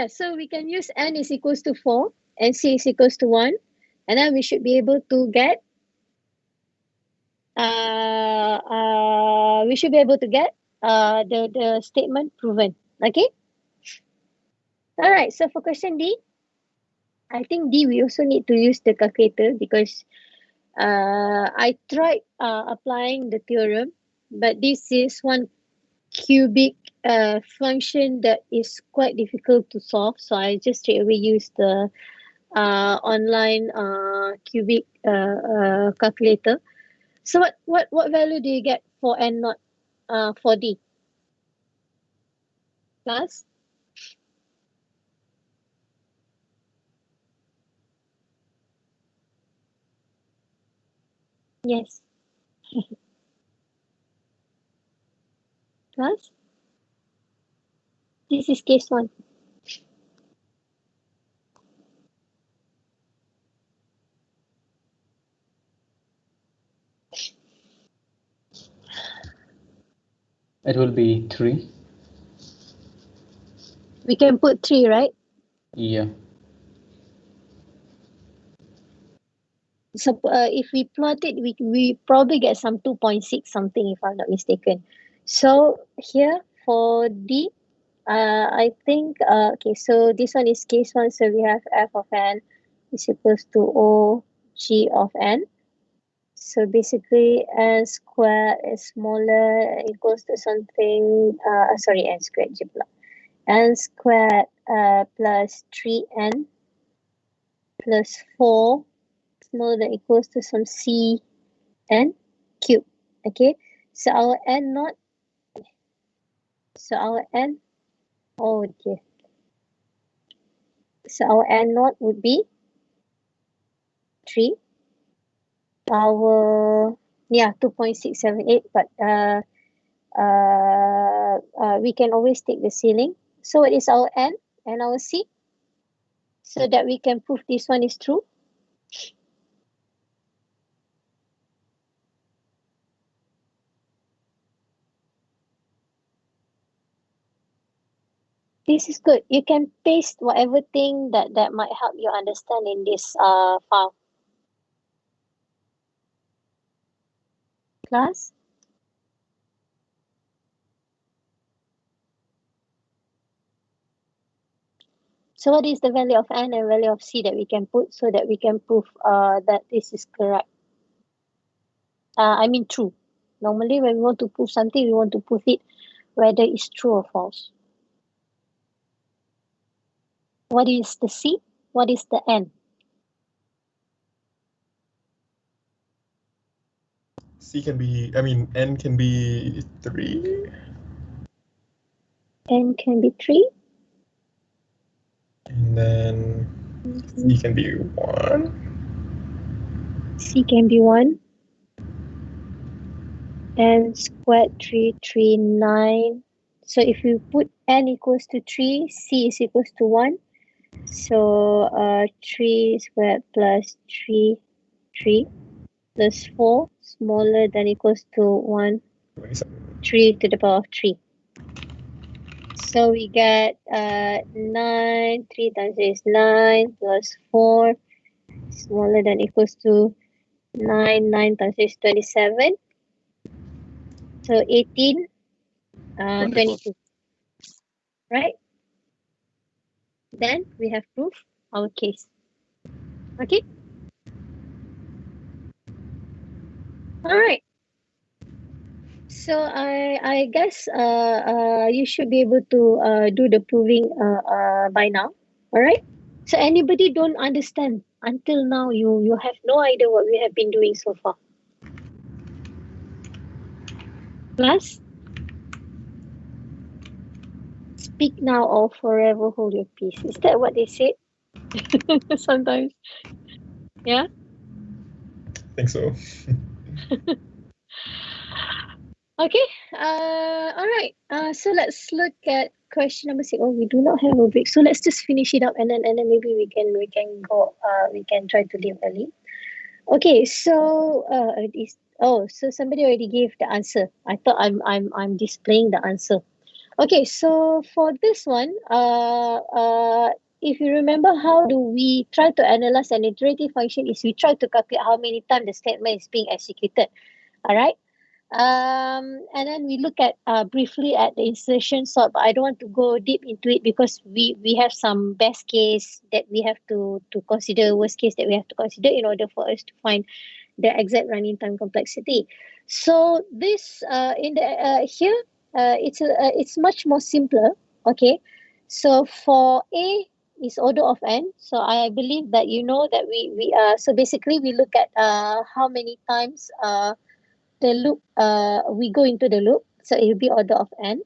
so we can use n is equals to 4 and c is equals to 1, and then we should be able to get the statement proven. Okay. All right. So for question D, I think D we also need to use the calculator because I tried applying the theorem, but this is one cubic function that is quite difficult to solve. So I just straight away use the online cubic calculator. So what value do you get for n naught for D? Class? Yes. Class? This is case 1. It will be 3. We can put 3, right? Yeah. So if we plot it, we probably get some 2.6 something if I'm not mistaken. So here for D, I think okay. So this one is case 1. So we have f of n is equals to O G of n. So basically, n squared is smaller equals to something. Sorry, n squared je pula. N squared plus 3n plus 4 smaller than equals to some c n cube. Okay, so our n naught. So our n. Oh dear. So our n naught would be 3. Our 2.678, but we can always take the ceiling. So what is our n and our c? So that we can prove this one is true. This is good. You can paste whatever thing that might help you understand in this file. Class? So what is the value of n and value of c that we can put so that we can prove that this is correct? I mean true. Normally when we want to prove something, we want to prove it whether it's true or false. What is the c? What is the n? C can be, I mean, N can be 3. N can be 3. And then C can be 1. C can be 1. N squared 3, 3, 9. So if you put n equals to 3, c is equals to 1. So 3 squared plus 3, 3 plus 4 smaller than equals to 1, 3 to the power of 3. So we get 9, 3 times 3 is 9 plus 4 smaller than equals to 9, 9 times 3 is 27. So 18, 22. Right? Then we have proof our case. Okay? All right. So I guess you should be able to do the proving by now. All right. So anybody don't understand until now, you have no idea what we have been doing so far. Class, speak now or forever hold your peace. Is that what they said? Sometimes. Yeah. I think so. Okay. All right. So let's look at question number 6. Oh, we do not have rubric. So let's just finish it up and then maybe we can go. We can try to leave early. Okay. So so somebody already gave the answer. I thought I'm displaying the answer. Okay. So for this one, if you remember, how do we try to analyze an iterative function? Is we try to calculate how many times the statement is being executed. All right. And then we look at briefly at the insertion sort, but I don't want to go deep into it because we have some best case that we have to consider, worst case that we have to consider in order for us to find the exact running time complexity. So this in the here it's much more simpler. Okay, so for A is order of n. So I believe that you know that we so basically we look at how many times the loop, we go into the loop, so it will be order of n.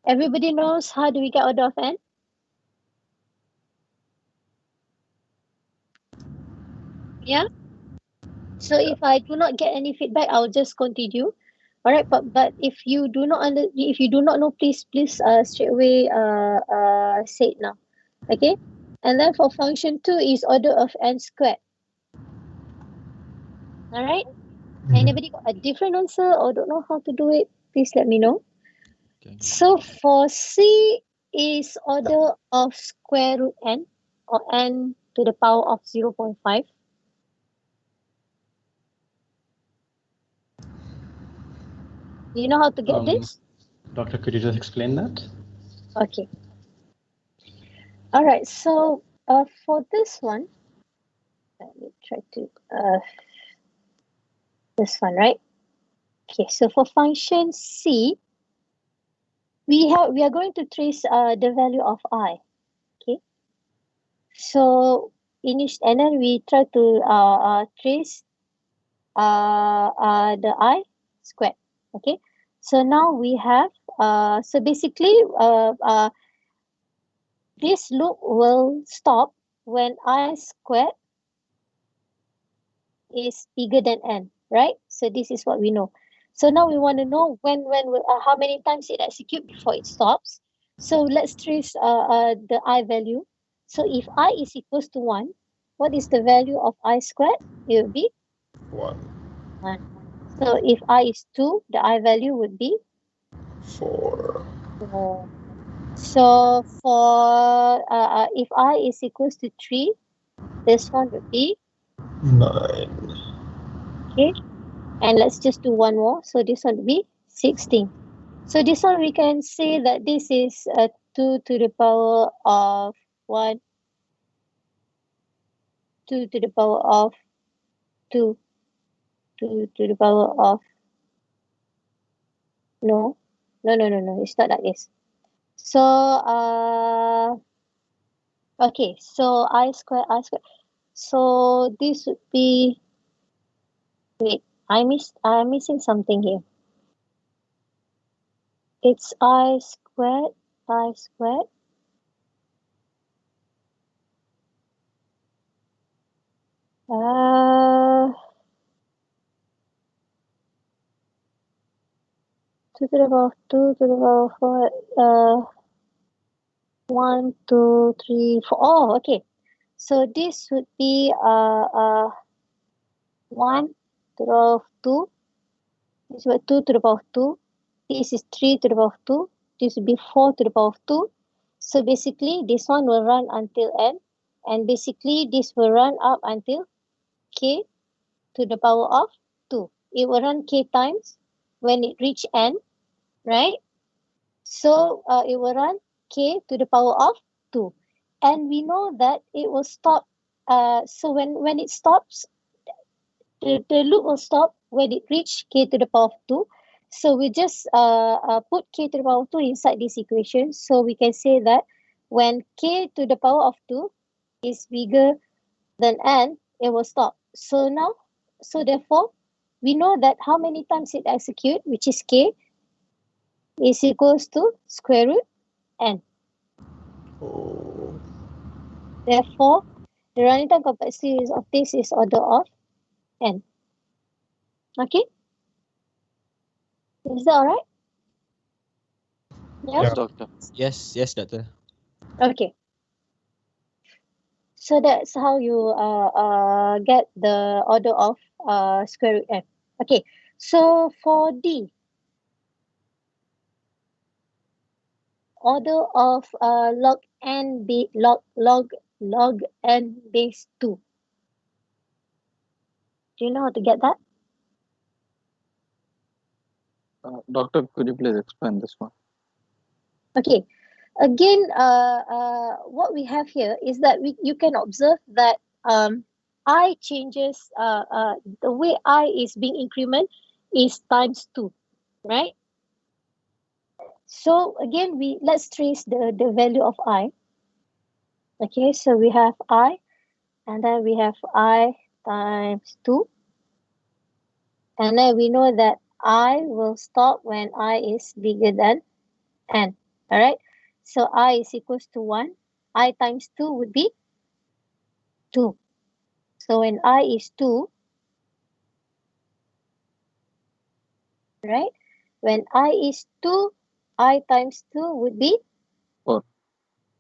Everybody knows how do we get order of n? Yeah. So if I do not get any feedback, I'll just continue. All right, but if you do not know, please straight away say it now. Okay. And then for function 2 is order of n squared. All right. Anybody got a different answer or don't know how to do it? Please let me know. Okay. So for C is order of square root n or n to the power of 0.5. You know how to get this? Doctor, could you just explain that? Okay. All right. So for this one, let me try to this one, right? Okay. So for function C, we are going to trace the value of I. Okay. So and then we try to trace the I squared. Okay. So now we have so basically this loop will stop when I squared is bigger than n, right? So this is what we know. So now we want to know how many times it executes before it stops. So let's trace the I value. So if I is equals to 1, what is the value of I squared? It will be 1. 1. So if I is 2, the I value would be 4. 4. So for if I is equals to 3, this one would be 9. okay. And let's just do one more. So this one would be 16. So this one we can say that this is 2 to the power of 1, 2 to the power of 2, 2 to the power of no, it's not like this. So okay, so I square. So this would be, wait, I'm missing something here. It's I squared. Uh, 2 to the power of 2 to the power of 4. 1, 2, 3, 4. Oh, okay. So this would be 1 to the power of 2. This is 2 to the power of 2. This is 3 to the power of 2. This would be 4 to the power of 2. So basically, this one will run until n. And basically, this will run up until k to the power of 2. It will run k times when it reach n, right? So it will run k to the power of 2. And we know that it will stop. So when it stops, the loop will stop when it reach k to the power of 2. So we just put k to the power of 2 inside this equation. So we can say that when k to the power of 2 is bigger than n, it will stop. So now, so therefore, we know that how many times it execute, which is k, is equals to square root n. Oh. Therefore, the running time complexity of this is order of n. Okay? Is that alright? Yeah? Yes, doctor. Yes, doctor. Okay. So that's how you get the order of square root n. Okay. So for D, order of log n base 2. Do you know how to get that? Doctor, could you please explain this one? Okay. Again, what we have here is that you can observe that I changes, the way I is being increment is times 2, right? So again, let's trace the value of I. Okay, so we have I, and then we have I times 2. And then we know that I will stop when I is bigger than n. All right, so I is equals to 1. I times 2 would be 2. So when I is 2, right? When I is 2, I times 2 would be 4.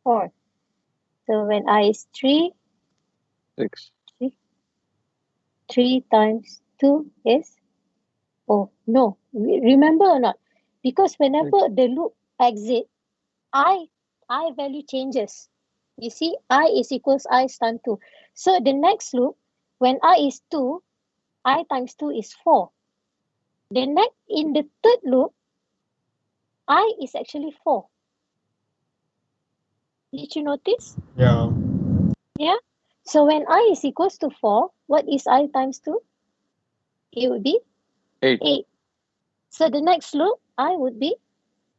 4. So when I is 3, 6. 3 times 2 is, oh no, remember or not? Because whenever the loop exit, I value changes. You see, I is equals I times 2. So the next loop, when I is 2, I times 2 is 4. In the third loop, I is actually 4. Did you notice? Yeah. Yeah. So when I is equals to 4, what is I times 2? It would be 8. 8. So the next loop, I would be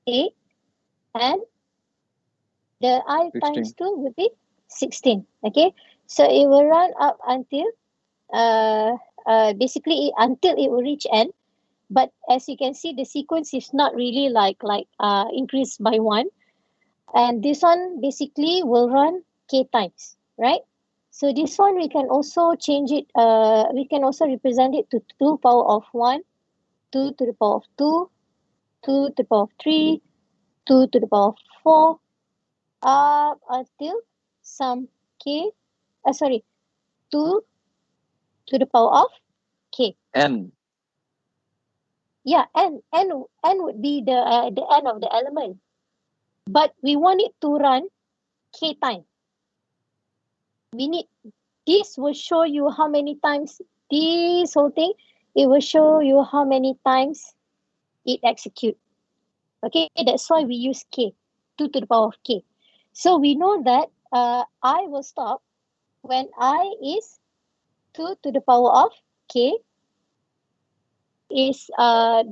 8. And the I 16. times 2 would be 16. Okay. So it will run up until, basically until it will reach n. But as you can see, the sequence is not really like increased by 1. And this one basically will run k times, right? So this one we can also change it, we can also represent it to 2 power of 1, 2 to the power of 2, 2 to the power of 3, 2 to the power of 4, up until some k, 2 to the power of k. N. Yeah, n would be the end of the element. but we want it to run k time. This will show you how many times this whole thing, it will show you how many times it execute. Okay, that's why we use k, 2 to the power of k. So we know that I will stop when I is 2 to the power of k is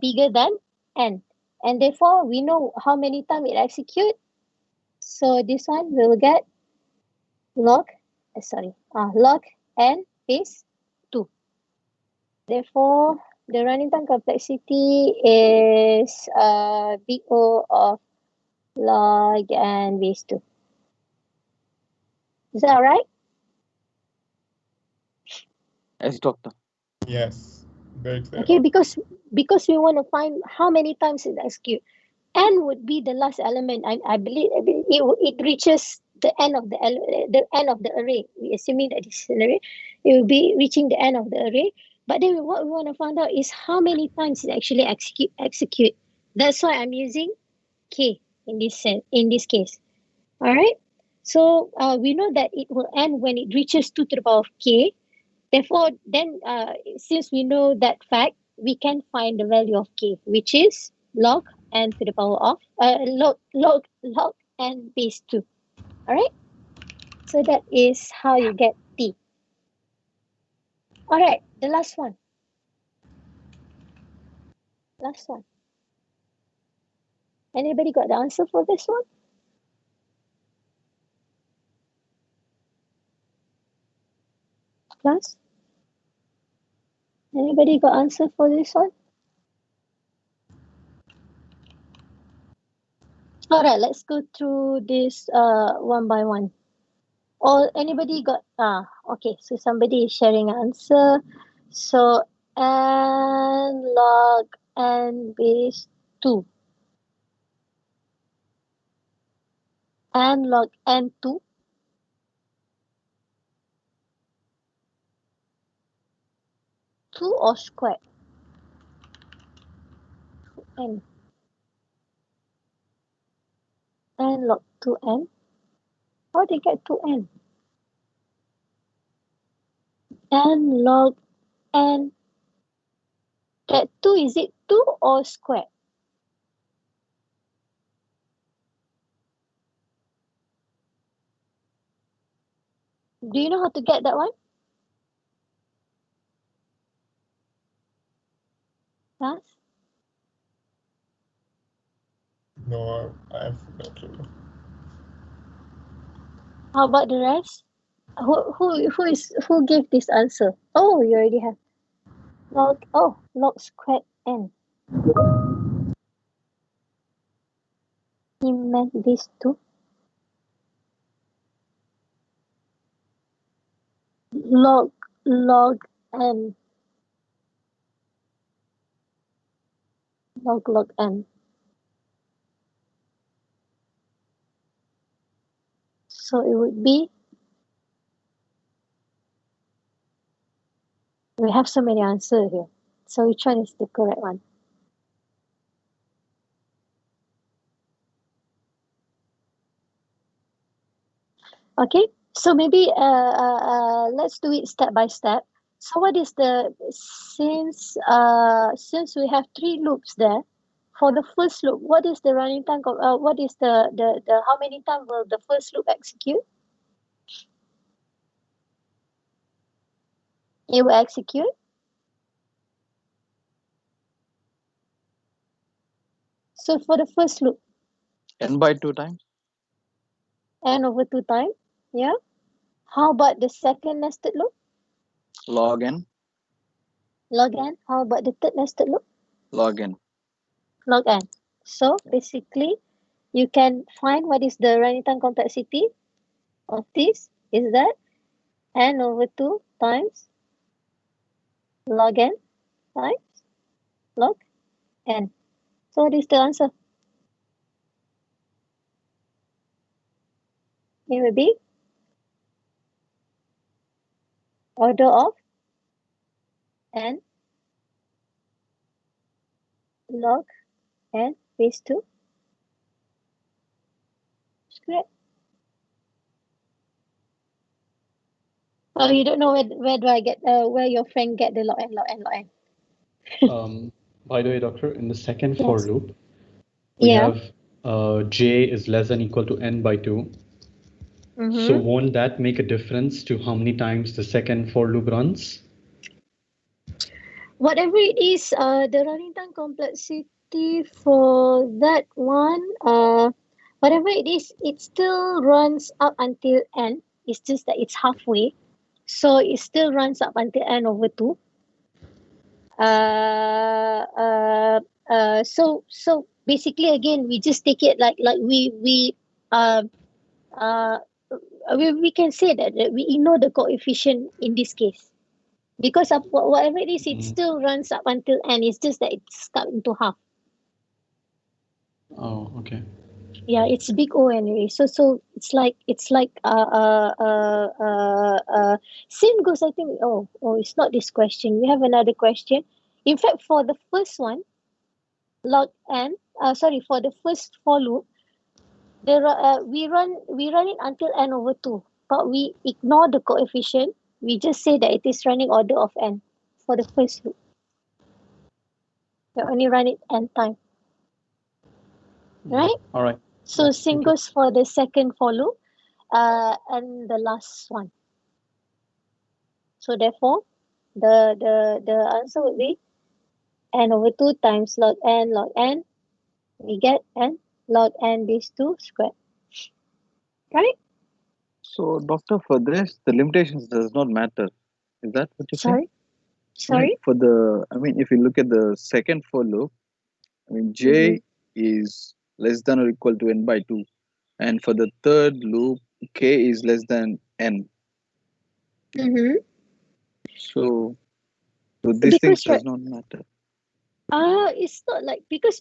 bigger than n. And therefore, we know how many times it execute. So this one we will get log n is 2. Therefore, the running time complexity is big O of log n base 2. Is that right? Yes, doctor. Yes, very clear. Okay, because we want to find how many times it execute. N would be the last element. I believe it reaches the end of the end of the array. We assuming that this is an array, it will be reaching the end of the array. But then what we want to find out is how many times it actually execute. That's why I'm using k in this case. All right. So we know that it will end when it reaches 2 to the power of k. Therefore, then since we know that fact, we can find the value of k, which is log n to the power of log n base 2. All right. So that is how you get t. All right. The last one. Last one. Anybody got the answer for this one? Class? Anybody got answer for this one? All right, let's go through this one by one. Or anybody got okay, so somebody is sharing an answer. So n log n base 2. N log n2. Two or squared? N. N log 2n. How do you get 2n? N log n. That 2, is it 2 or squared? Do you know how to get that one? Yes? No, I have no clue. How about the rest? Who gave this answer? Oh, you already have. Log squared n. He meant this too. Log n. Log n. So it would be, we have so many answers here. So which one is the correct one? Okay, so maybe let's do it step by step. So what is the, since we have 3 loops there, for the first loop, what is the running time? What is the how many times will the first loop execute? It will execute. So for the first loop, N by 2 times. n over 2 times. Yeah. How about the second nested loop? Log n. Log n. How about the third nested loop? Log n. Log n. So basically, you can find what is the running time complexity of this is that n over 2 times log n times log n. So what is the answer? It will be order of n log n base 2 squared. Oh, you don't know where do I get where your friend get the log n log n log n? By the way, doctor, in the second for Yes. loop, we Yeah. have j is less than equal to n by 2. So won't that make a difference to how many times the second for loop runs? Whatever it is, the running time complexity for that one, whatever it is, it still runs up until n. It's just that it's halfway. So it still runs up until n over 2. So basically again we just take it like we can say that we ignore the coefficient in this case because of whatever it is, it still runs up until n. It's just that it's cut into half. Oh, okay. Yeah, it's big O anyway. So it's like same goes. I think. Oh, it's not this question. We have another question. In fact, for the first one, log n. For the first for loop, we run it until n over 2, but we ignore the coefficient. We just say that it is running order of n for the first loop. We only run it n time, right? All right. So same goes for the second for loop, and the last one. So therefore, the answer would be n over 2 times log n. We get n log n base 2 squared. Right? So, doctor, for this, the limitations does not matter. Is that what you're saying? Sorry? If you look at the second for loop, j is less than or equal to n by 2. And for the third loop, k is less than n. So these things does not matter. It's not like because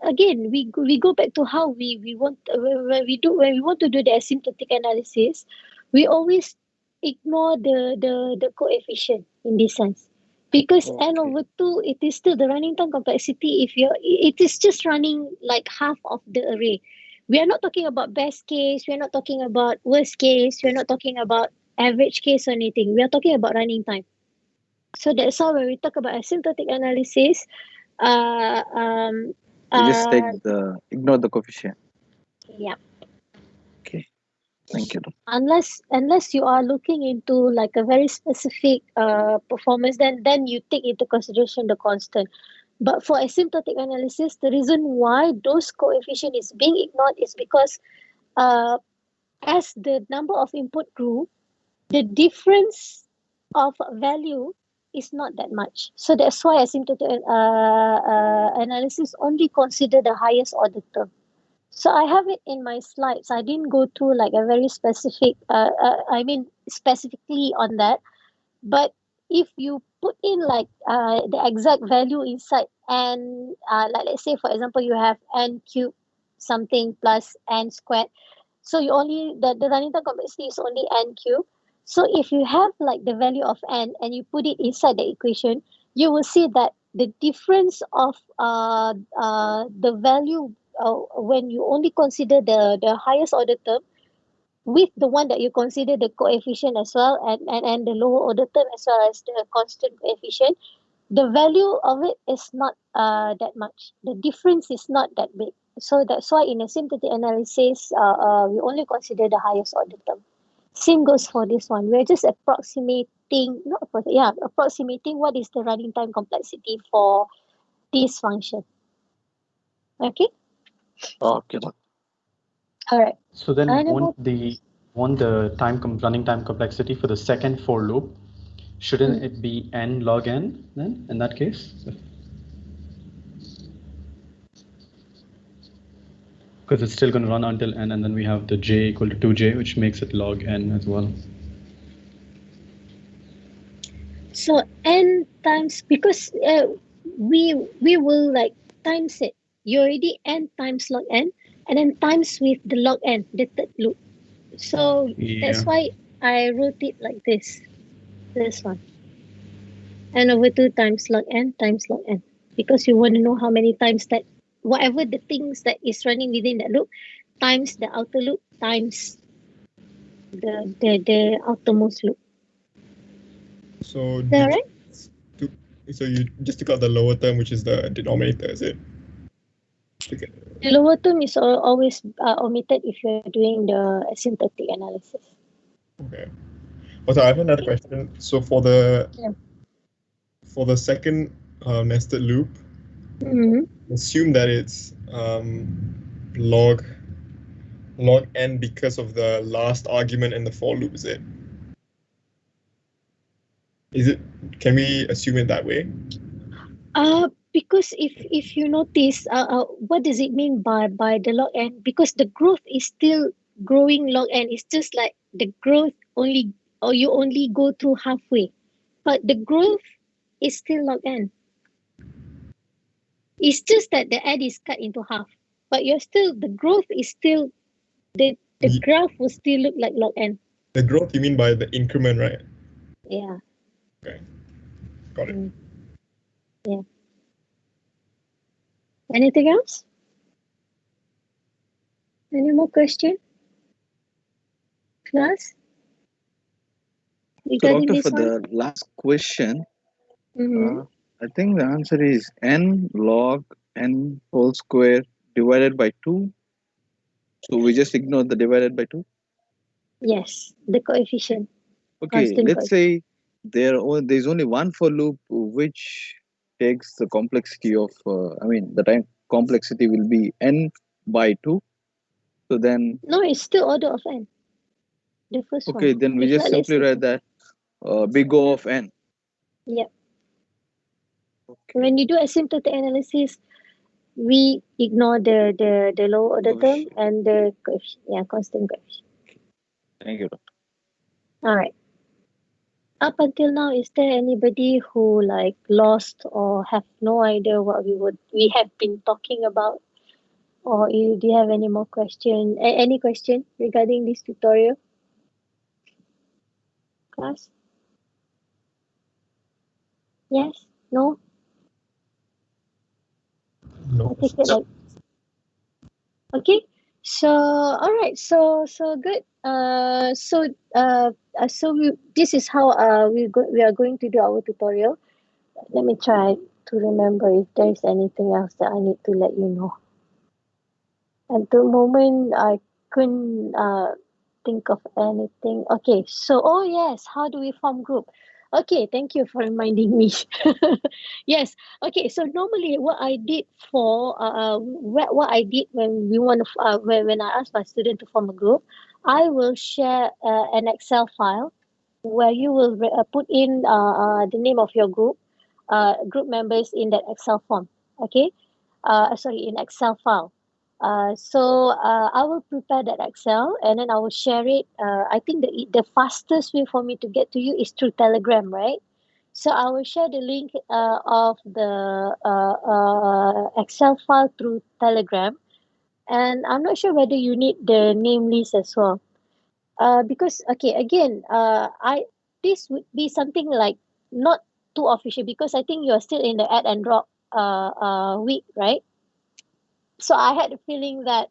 again we go back to how we want when we want to do the asymptotic analysis, we always ignore the coefficient in this sense. Because n over 2, it is still the running time complexity. It is just running like half of the array. We are not talking about best case. We are not talking about worst case. We are not talking about average case or anything. We are talking about running time. So that's how when we talk about asymptotic analysis, you just ignore the coefficient. Yeah. Okay. Thank you. Unless you are looking into like a very specific performance, then you take into consideration the constant. But for asymptotic analysis, the reason why those coefficient is being ignored is because as the number of input grew, the difference of value is not that much. So that's why asymptotic analysis only consider the highest order term. So I have it in my slides. I didn't go through like a very specific, specifically on that. But if you put in like the exact value inside, and like let's say for example you have n cubed something plus n squared, so you only the running time complexity is only n cubed. So if you have like the value of n and you put it inside the equation, you will see that the difference of the value when you only consider the highest order term with the one that you consider the coefficient as well, and the lower order term as well as the constant coefficient, the value of it is not that much. The difference is not that big. So that's why in asymptotic analysis, we only consider the highest order term. Same goes for this one. We're just approximating what is the running time complexity for this function. Okay? Okay. All right. So then won't the running time complexity for the second for loop, shouldn't it be n log n then in that case? Because it's still going to run until n, and then we have the j equal to 2j, which makes it log n as well. So n times, because we will like times it. You already n times log n, and then times with the log n, the third loop. So that's why I wrote it like this. This one. N over 2 times log n, because you want to know how many times that whatever the things that is running within that loop times the outer loop times the outermost loop. So Is that did right? so you just took out the lower term, which is the denominator, is it? Okay. The lower term is always omitted if you're doing the asymptotic analysis. Okay. Also, I have another question. So for the second nested loop, assume that it's log n because of the last argument in the for loop, is it? Can we assume it that way? Because if you notice, what does it mean by the log n? Because the growth is still growing log n. It's just like the growth you only go through halfway, but the growth is still log n. It's just that the n is cut into half, but the growth is still the graph will still look like log n. The growth you mean by the increment, right? Yeah. Okay. Got it. Yeah. Anything else? Any more question? Class? So, Regarding Doctor, this for one? the last question, Mm-hmm. I think the answer is n log n whole square divided by 2. So we just ignore the divided by 2. Yes, the coefficient. Okay, Constant let's say there's only one for loop which takes the complexity of, the time complexity will be n by 2. So then, No, it's still order of n. The first one. okay, then we If just not, let's simply say- write that big O of n. Yep. Okay. When you do asymptotic analysis, we ignore the lower order term and the coefficient. Yeah, constant coefficient. Thank you, Doctor. All right. Up until now, is there anybody who like lost or have no idea what we have been talking about? Or do you have any more question? Any question regarding this tutorial? Class? Yes? No? No. I take it like okay. So all right. So good. This is how we are going to do our tutorial. Let me try to remember if there is anything else that I need to let you know. At the moment, I couldn't think of anything. Okay, so yes, how do we form group? Okay, thank you for reminding me. Yes. Okay, so normally what I did what I did when we want to when I asked my student to form a group, I will share an Excel file where you will put in the name of your group members in that Excel form. Okay, in Excel file. I will prepare that Excel and then I will share it. I think the fastest way for me to get to you is through Telegram, right? So I will share the link of the Excel file through Telegram, and I'm not sure whether you need the name list as well. Because this would be something like not too official because I think you're still in the add and drop week, right? So I had a feeling that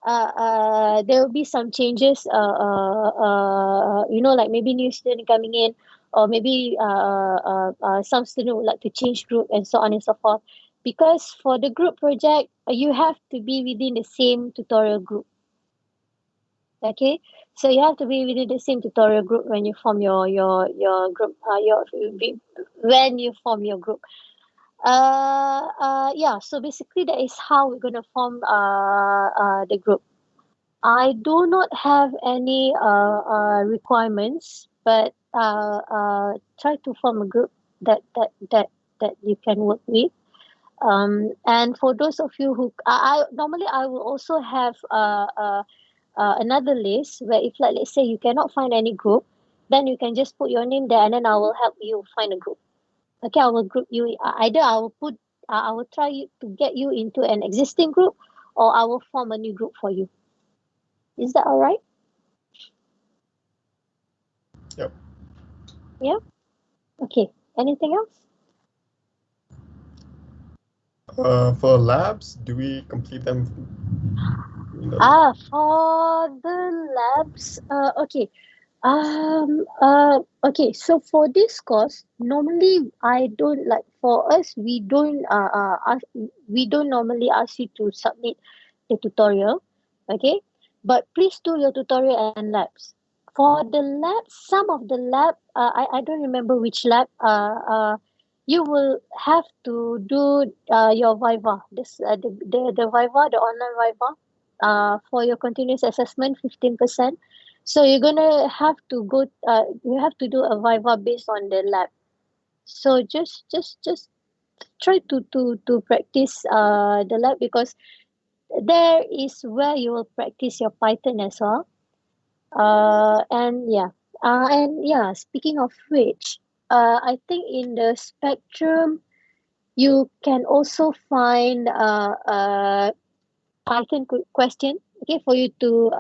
there will be some changes, like maybe new student coming in, or maybe some student would like to change group and so on and so forth. Because for the group project, you have to be within the same tutorial group. Okay, so you have to be within the same tutorial group when you form your group. When you form your group. So basically that is how we're gonna form the group. I do not have any requirements, but try to form a group that you can work with. And for those of you who I normally I will also have another list where if like let's say you cannot find any group, then you can just put your name there and then I will help you find a group. Okay, I will group you. Either I will try to get you into an existing group, or I will form a new group for you. Is that all right? Yep. Yeah. Okay. Anything else? For labs, do we complete them For the labs, okay. Okay, so for this course, normally I don't like, for us, we don't normally ask you to submit the tutorial, okay? But please do your tutorial and labs. For the lab, some of the lab, I don't remember which lab, you will have to do your Viva, the Viva, the online Viva, for your continuous assessment, 15%. So you're gonna have to go. You have to do a Viva based on the lab. So just try to practice the lab, because there is where you will practice your Python as well. And yeah. Speaking of which, I think in the Spectrum you can also find Python question. Okay, for you to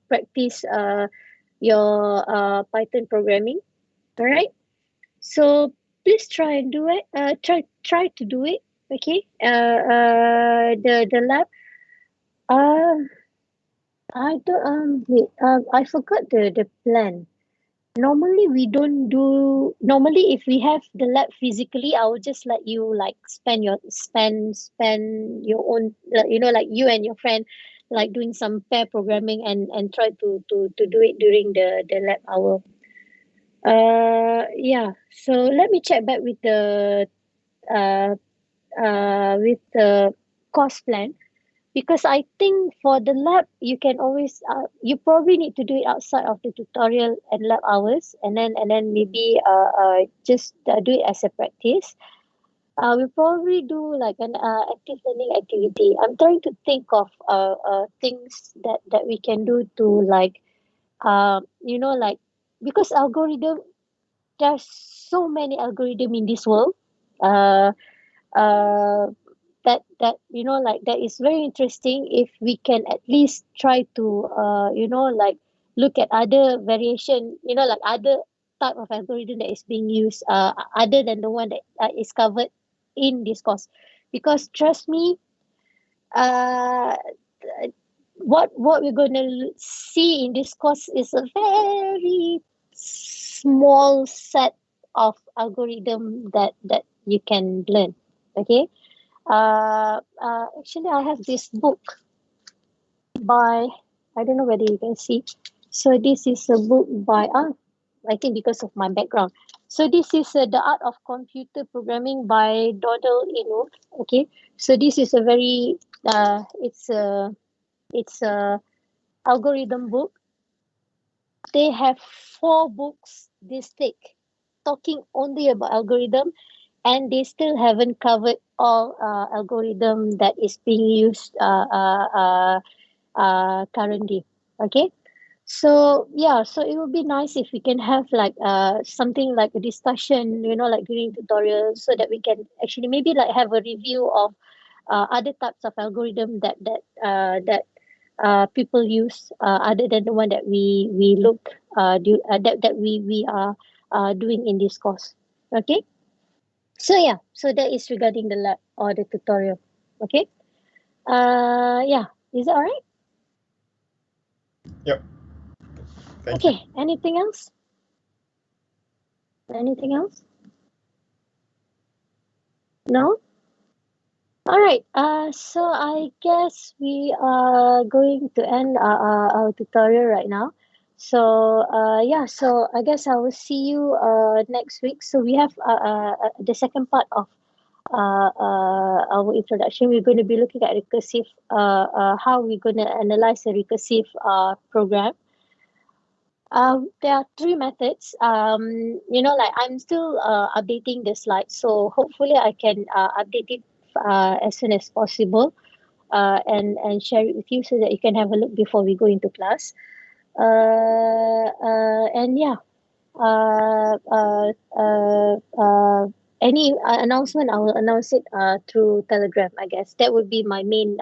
practice your Python programming. All right. So please try and do it. Try to do it. Okay. The lab. Um, I don't. Wait. I forgot the plan. Normally we don't do. Normally, if we have the lab physically, I will just let you like spend your own. Like you and your friend, like doing some pair programming and try to do it during the lab hour. Yeah. So let me check back uh with the cost plan, because I think for the lab you can always you probably need to do it outside of the tutorial and lab hours, and then maybe just do it as a practice. We probably do like an active learning activity. I'm trying to think of things that we can do to like like, because algorithm, there's so many algorithm in this world. Uh, uh, that like, that is very interesting if we can at least try to like look at other variation, like other type of algorithm that is being used, other than the one that is covered in this course. Because trust me, uh what we're going to see in this course is a very small set of algorithm that you can learn. Okay. Actually, I have this book by, I don't know whether you can see. So this is a book by I think because of my background. So this is The Art of Computer Programming by Dodell Inu. Okay. So this is a very it's a algorithm book. They have 4 books this thick, talking only about algorithm, and they still haven't covered all algorithm that is being used currently. Okay. So yeah, so it would be nice if we can have like something like a discussion, like during tutorials, so that we can actually maybe like have a review of other types of algorithm that people use, other than the one that we look that we are doing in this course. Okay. So yeah, so that is regarding the lab or the tutorial. Okay. Yeah, is that all right? Yep. Thank you. Okay. Anything else? Anything else? No? All right. So I guess we are going to end our tutorial right now. So yeah, so I guess I will see you next week. So we have the second part of our introduction. We're going to be looking at recursive, how we're going to analyze a recursive program. There are 3 methods. Like I'm still updating the slides, so hopefully I can update it as soon as possible, and share it with you so that you can have a look before we go into class. And yeah, uh, uh, uh, uh, any announcement, I will announce it through Telegram. I guess that would be my main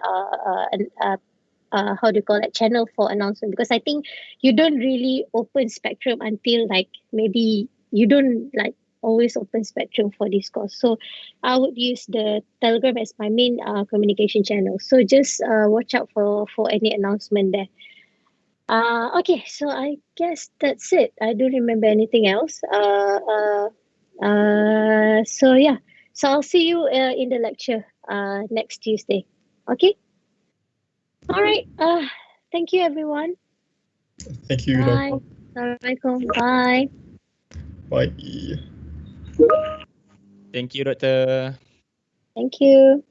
how do you call it, channel for announcement, because I think you don't really open Spectrum until like maybe you don't like always open spectrum for this course. So I would use the Telegram as my main communication channel. So just watch out for any announcement there. Okay, so I guess that's it. I don't remember anything else. So yeah, so I'll see you in the lecture next Tuesday. Okay. All right. Thank you, everyone. Thank you, Bye. Dr. Assalamualaikum. Bye. Bye. Thank you, Doctor. Thank you.